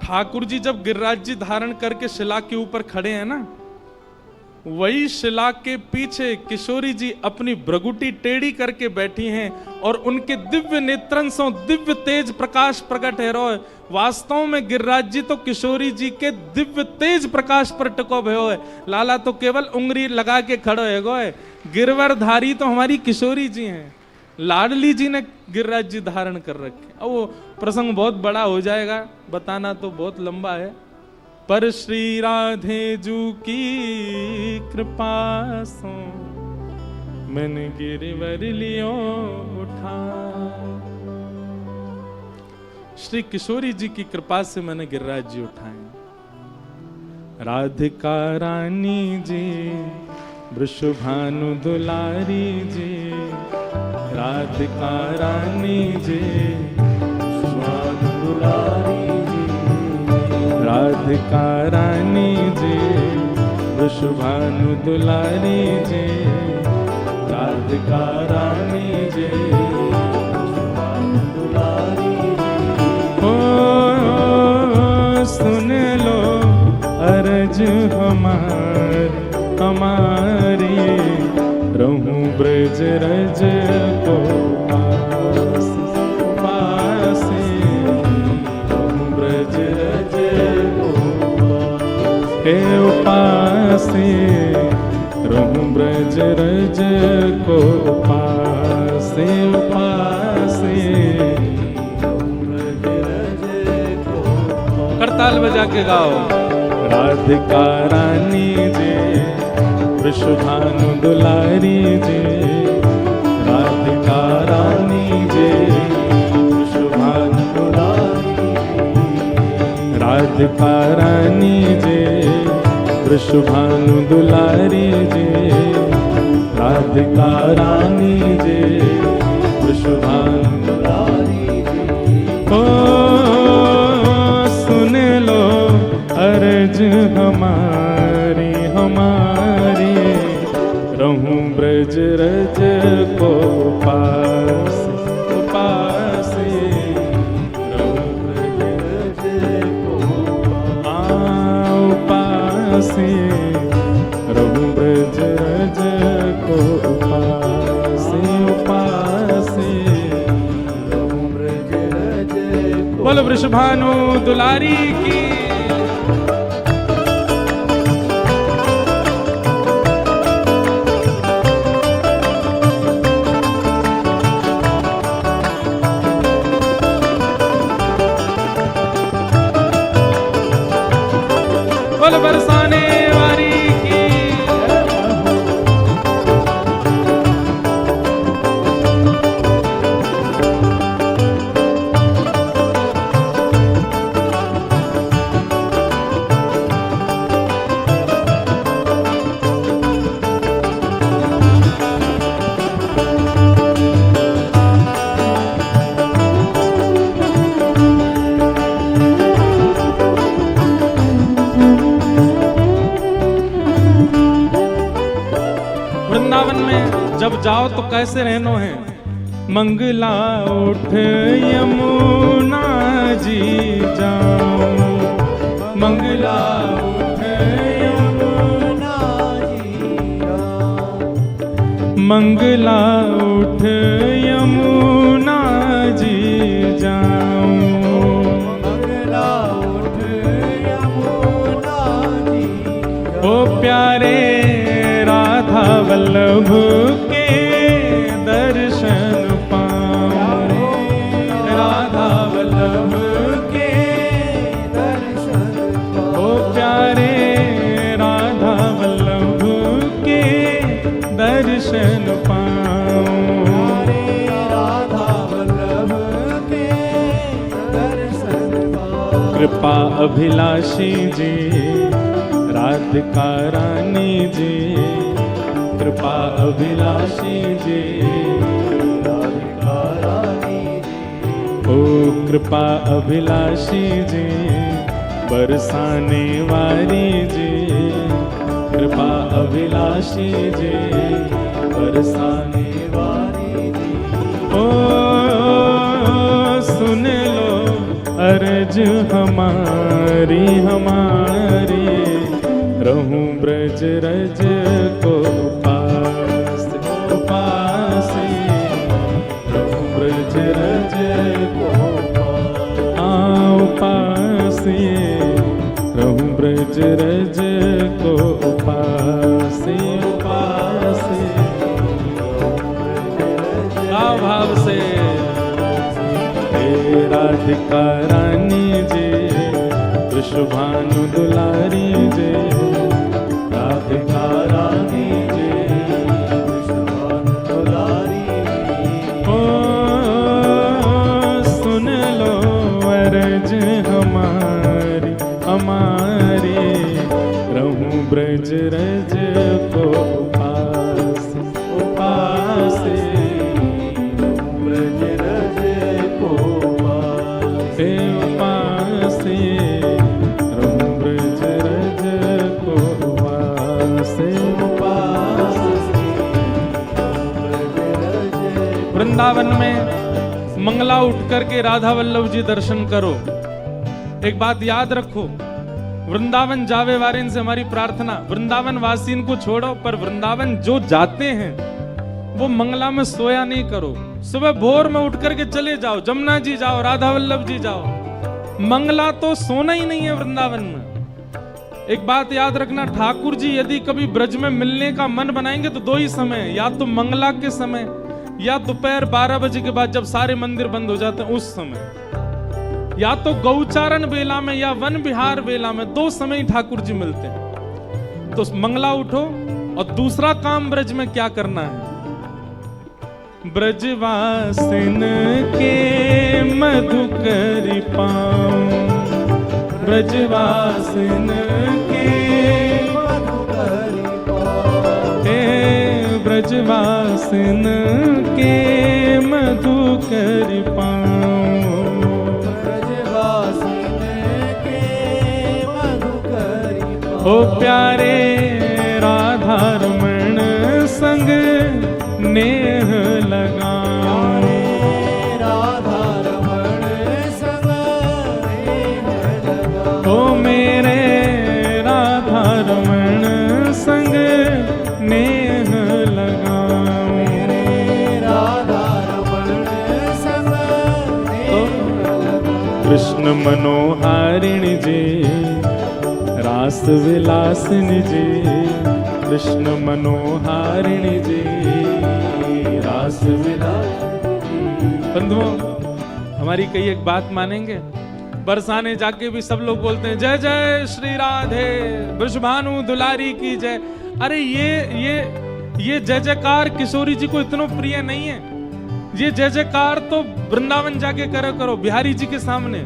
ठाकुर जी जब गिरिराज जी धारण करके शिला के ऊपर खड़े हैं ना, वही शिला के पीछे किशोरी जी अपनी भ्रगुटी टेढ़ी करके बैठी हैं और उनके दिव्य नेत्रन से दिव्य तेज प्रकाश प्रकट है रो। वास्तव में गिरिराज जी तो किशोरी जी के दिव्य तेज प्रकाश पर टिको भयो है। लाला तो केवल उंगली लगा के खड़ो है गो है। गिरवरधारी तो हमारी किशोरी जी हैं, लाडली जी ने गिरिराज जी धारण कर रखे। अब वो प्रसंग बहुत बड़ा हो जाएगा, बताना तो बहुत लंबा है। पर श्री राधे जू की कृपा सो मैंने गिरवर लियो उठा। श्री किशोरी जी की कृपा से मैंने गिरिराज जी उठाए। राधिका रानी जी, वृषभानु दुलारी जी, राधिका रानी जी, वृषभानु दुलारी जी, राधिका रानी जी, वृषभानु दुलारी जी, राधिका रानी जी, वृषभानु दुलारी जी। ओ सुन लो अर्ज हमारी, रहूं ब्रज रज को पास पासे, रहूं ब्रज रज को हे उपासे, रहूं ब्रज रज को पासे उपासे। करताल बजा के गाओ। राधिका रानी जी, वृषभानु दुलारी जी, राधिका रानी जी, वृषभानु दुलारी जी, राधिका रानी जी, वृषभानु दुलारी जी, राधिका रानी जी, वृषभानु दुलारी जी। ओ सुन लो अर्ज हमारी, रहूं ब्रज रज को पास पासे, रहूं ब्रज रज को पासे, रहूं ब्रज रज को पासे पासे, रहूं ब्रज रज को। बोलो वृषभानु दुलारी की। बोल बरसाने वाली की। वृंदावन में जब जाओ तो कैसे रहनो है। मंगला उठ यमुना जी जाओ, मंगला उठ यमुना जी जाओ, मंगला उठ यमुना जी जाओ, मंगला उठ यमुना जी जाओ। ओ प्यारे राधा वल्लभ के दर्शन पाओ, राधा वल्लभ के दर्शन पाओ। ओ प्यारे राधा वल्लभ के दर्शन पाओ। राधा वल्लभ के दर्शन पाओ। कृपा अभिलाषी जी, राधिका रानी जी, कृपा अभिलाषी जी, राधिका रानी जी, ओ कृपा अभिलाषी जी, बरसाने वाली जी, कृपा अभिलाषी जी, बरसाने वाली जी। ओ सुन लो अर्ज हमारी, रहूं ब्रज रज को पास पासे, रहूं ब्रज रज को पासे, रहूं ब्रज रज को पासे पासे। भाव से हे राधिका रानी जी, वृषभानु दुलारी जी, राधिका रानी जी, वृषभानु हमारे रहूं ब्रज रज को उपास उपासे ब्रज रज को हे उपासे रहूं ब्रज रज को उपासे वृंदावन में मंगला उठ करके राधा वल्लभ जी दर्शन करो। एक बात याद रखो, वृंदावन जावे वारेन से हमारी प्रार्थना, वृंदावन वासीन को छोड़ो, पर वृंदावन जो जाते हैं वो मंगला में सोया नहीं करो। सुबह भोर में उठ करके चले जाओ, जमुना जी जाओ, राधा वल्लभ जी जाओ। मंगला तो सोना ही नहीं है वृंदावन में। एक बात याद रखना, ठाकुर जी यदि कभी ब्रज में मिलने का मन बनाएंगे तो दो ही समय, या तो मंगला के समय या दोपहर 12 बजे के बाद जब सारे मंदिर बंद हो जाते हैं उस समय, या तो गौचारण बेला में या वन विहार बेला में, दो समय ही ठाकुर जी मिलते हैं। तो मंगला उठो और दूसरा काम ब्रज में क्या करना है, ब्रजवासिन के मधुकर पाऊं, ब्रजवासिन के मधुकर पाऊं, हे ब्रजवासिन के मधुकर पाऊं, ब्रजवासिन के मधुकर पाऊं। ओ प्यारे राधा रमण संग नेह लगाऊं, राधा रमण संग नेह लगाऊं। ओ मेरे राधा रमण संग नेह लगाऊं, राधा रमण संग नेह लगाऊं। कृष्ण मनोहारिणी जी रास विलासिनी जी, कृष्ण मनोहारिणी जी रास विलासिनी। बंधुओं, हमारी कई एक बात मानेंगे, बरसाने जाके भी सब लोग बोलते हैं जय जय श्री राधे वृषभानु दुलारी की जय। अरे ये जय जयकार किशोरी जी को इतना प्रिय नहीं है। ये जय जयकार तो वृंदावन जाके करो बिहारी जी के सामने,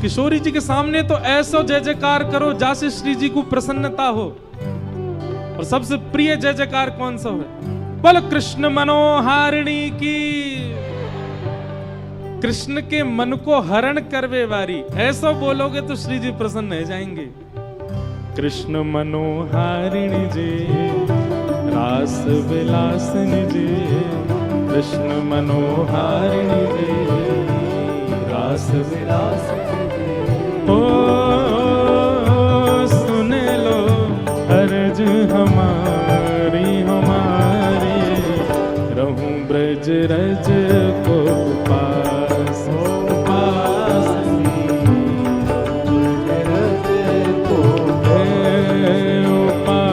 किशोरी जी के सामने तो ऐसा जय जयकार करो जैसे श्री जी को प्रसन्नता हो। और सबसे प्रिय जय जयकार कौन सा है, बोल कृष्ण मनोहारिणी की, कृष्ण के मन को हरण करवे वारी। ऐसा बोलोगे तो श्री जी प्रसन्न हो जाएंगे। कृष्ण मनोहारिणी जी रास विलासिनी जी, कृष्ण मनोहारिणी जी रास विलासिनी जी। ओ सुन लो अर्ज हमारी हमारी, रहूं ब्रज रज को पास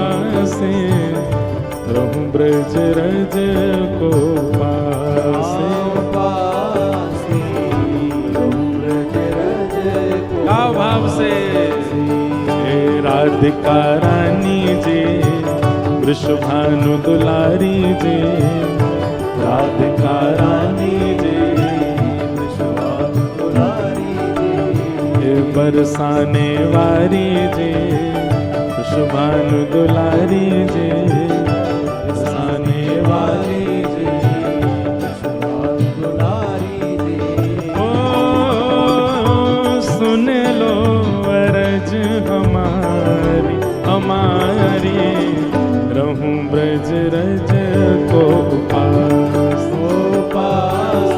उपासे, रहूं ब्रज रज को पासे। भाव से हे राधिका रानी जी वृषभानु दुलारी जी, राधिका रानी जी वृषभानु दुलारी जी। हे बरसाने वारी जी वृषभानु दुलारी जी, बरसाने वाली जी वृषभानु दुलारी जी। ओ सुन लो अरज हमारी हमारी, रहूं ब्रज रज को पास उपास,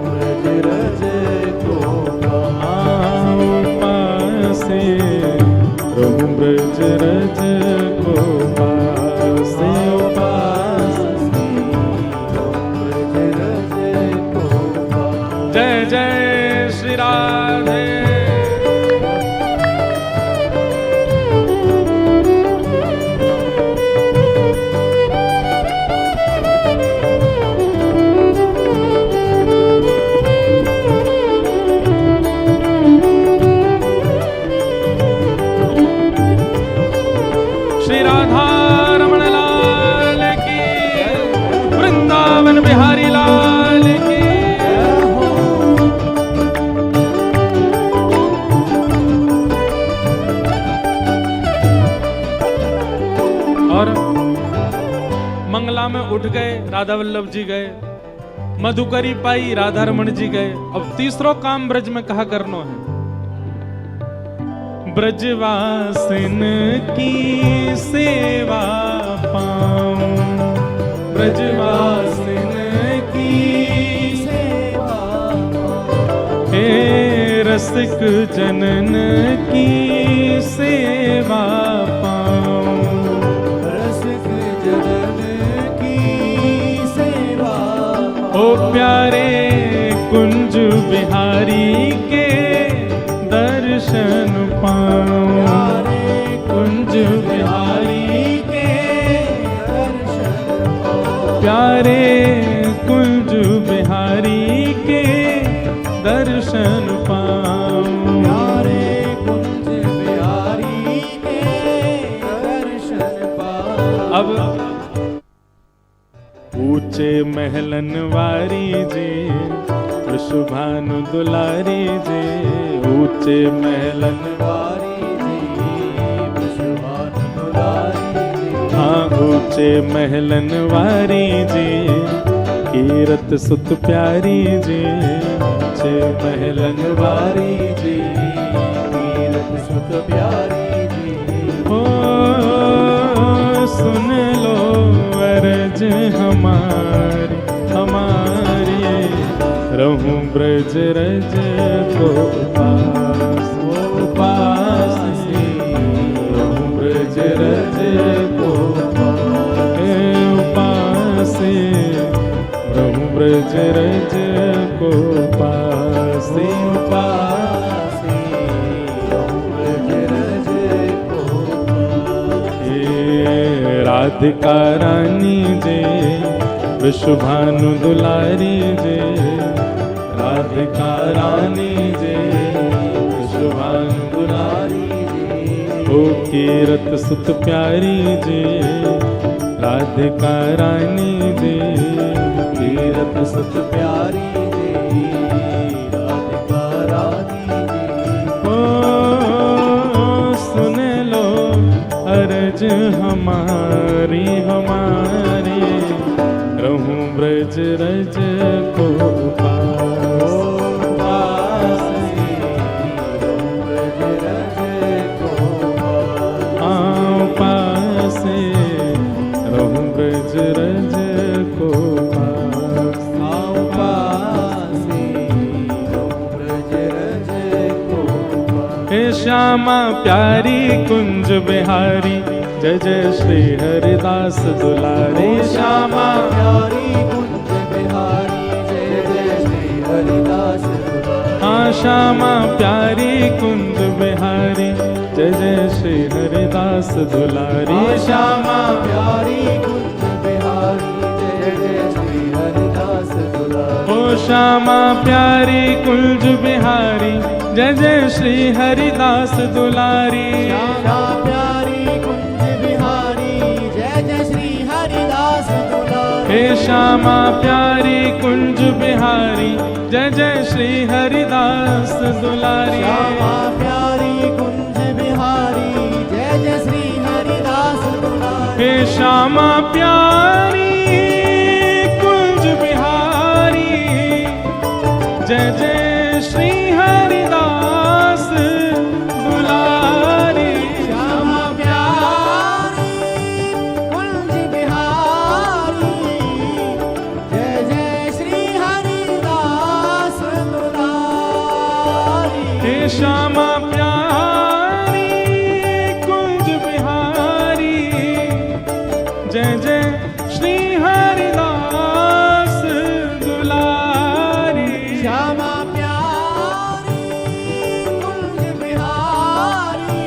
ब्रज रज को पासे, रहूं ब्रज रज को पासे उपास, ब्रज रज को पास। जय जय श्री राधे। में उठ गए, राधा वल्लभ जी गए, मधुकरी पाई, राधा रमण जी गए। अब तीसरो काम ब्रज में कहा करनो है। ब्रजवासिन की सेवा पाऊं, ब्रजवासिन की सेवा हे रसिक जनन की सेवा पाऊं, रसिक जनन की सेवा ओ प्यारे कुंज बिहारी के दर्शन पाऊं, प्यारे कुंज बिहारी के दर्शन पाऊं, प्यारे कुंज बिहारी के दर्शन पाऊं, प्यारे कुंज बिहारी के दर्शन पाऊं। अब ऊंचे महलन वारी जी, वृषभानु दुलारी जी, ऊंचे महलन वारी जी, वृषभानु दुलारी जी, हाँ ऊंचे महलन वारी जी, कीरत सुत प्यारी जी, ऊंचे महलन वारी जी, कीरत सुत प्यारी जी। ओ सुन लो अर्ज हमारी हमारी, रहूं ब्रज रज को पास, वो पास रहूं ब्रज रज को पास, रहूं ब्रज रज को पास, पास राधिका रानी जे, वृषभानु दुलारी जे, राधिका रानी जे, वृषभानु दुलारी जे, ओ कीरत सुत प्यारी जे, राधिका रानी जे, कीरत सुत प्यारी जी, राधिका रानी जी। ओ सुन लो अर्ज हमारी हमारी, रहूं ब्रज रज को पास, आओ पास, रहूं ब्रज रज को पास, आओ पास, रहूं ब्रज रज को पास। हे श्यामा प्यारी कुंज बिहारी, जय जय श्री हरिदास दुलारी, श्यामा प्यारी कुंज बिहारी, जय जय श्री हरिदास दुलारी। हाँ श्यामा प्यारी कुंज बिहारी, जय जय श्री हरिदास दुलारी, श्यामा प्यारी कुंज बिहारी, जय जय श्री हरिदास दुलारी। ओ श्यामा प्यारी कुंज बिहारी, जय जय श्री हरिदास दुलारी, श्यामा प्यारी कुंज बिहारी, जय जय श्री हरिदास दुलारी। हे श्यामा प्यारी कुंज बिहारी, जय जय श्री हरिदास दुलारी, श्यामा प्यारी कुंज बिहारी, जय जय श्री हरिदास दुलारी। हे श्यामा प्यारी कुंज बिहारी, जय जय श्री हरिदास दुलारी, श्यामा प्यारी कुंज बिहारी, जय जय श्री हरिदास दुलारी। हे श्यामा प्यारी कुंज बिहारी, जय जय श्री हरिदास दुलारी, श्यामा प्यारी कुंज बिहारी,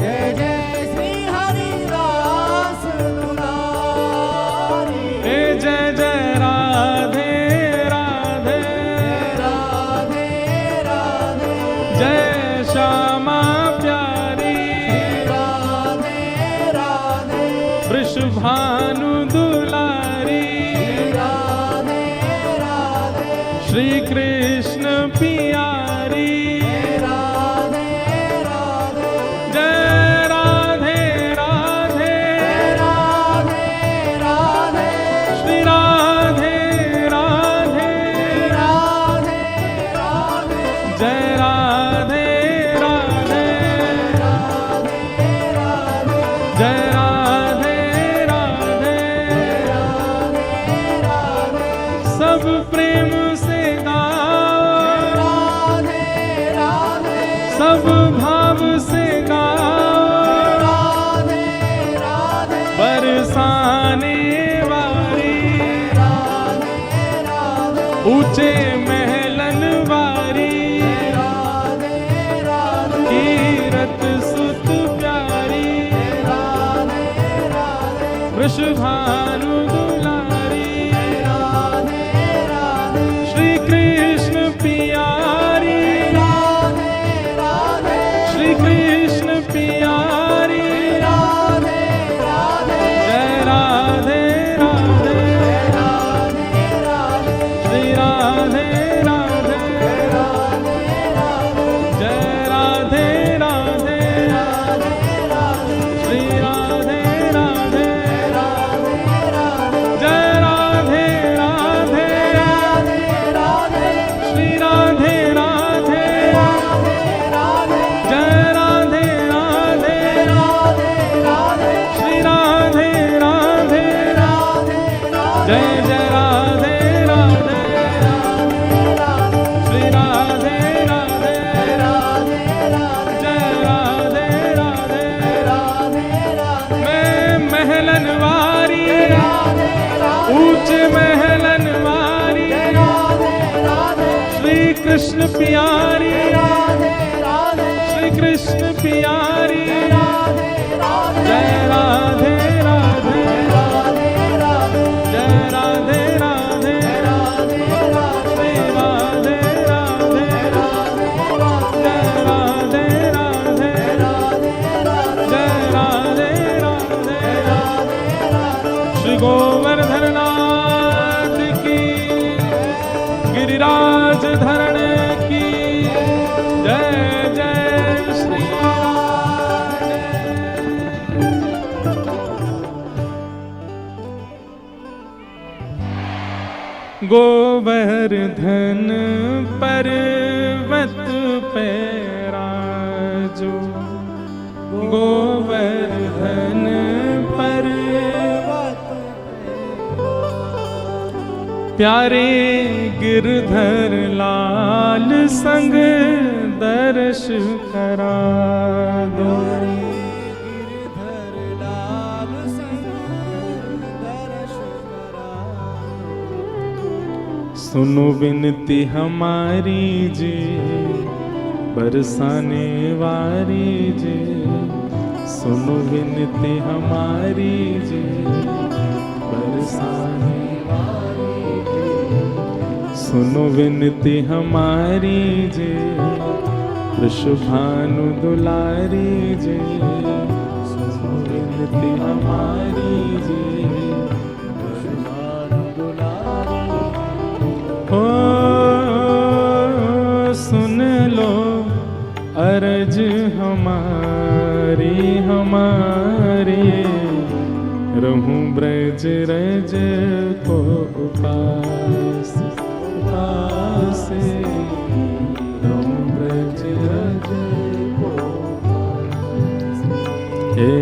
जय जय श्री हरिदास दुलारी। हे जय जय राधे राधे, राधे राधे, जय श्यामा प्यारी, राधे राधे, वृषभानु दुलारी, राधे राधे, श्री कृष्ण पियारी, राधे राधे, जय राधे राधे, राधे राधे, सब भाव से गाओ राधे राधे बरसाने वारी राधे राधे ऊंचे महलन वारी राधे राधे कीरत सुत प्यारी राधे राधे वृषभानु दुलारी राधे राधे श्री कृष्ण पियारी राधे राधे श्री कृष्ण पियारी राधे राधे जय राधे राधे राधे राधे श्री राधे राधे जय राधे राधे श्री राधे राधे जय राधे राधे श्री राधे राधे जय राधे राधे श्री राधे राधे जय जय राधे राधे श्री राधे राधे जय राधे राधे मैं महलन वारी ऊंच महलन वारी श्री कृष्ण पियारी श्री कृष्ण पियारी जय राधे राधे जय राधे राधे श्री राधे राधे जय राधे राधे जय राधे राधे श्री गोवर्धन नाथ की गिरिराज धरण की जय जय श्री गोवर्धन पर्वत पे राजो गोवर्धन पर्वत प्यारे गिरधर लाल संग दर्श करा दो गिरधर लाल संग दर्श करा सुनो विनती हमारी जी बरसाने वारी जी सुनो विनती हमारी जी बरसाने वारी जी सुनो विनती हमारी जी वृषभानु दुलारी जी सुनो विनती हमारी जी वृषभानु दुलारी ओ सुन लो अर्ज हमारी हमारी रहूं ब्रज रज को उपास उपास रहूं ब्रज रज को उपास। हे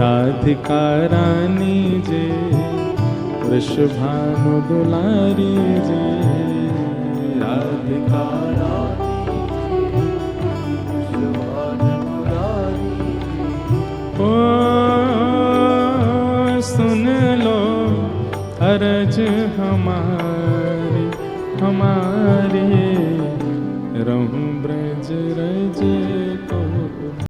राधिका रानी जे वृषभानु दुलारी जे राधिका ओ सुन लो अर्ज हमारी हमारी रहूं ब्रज रज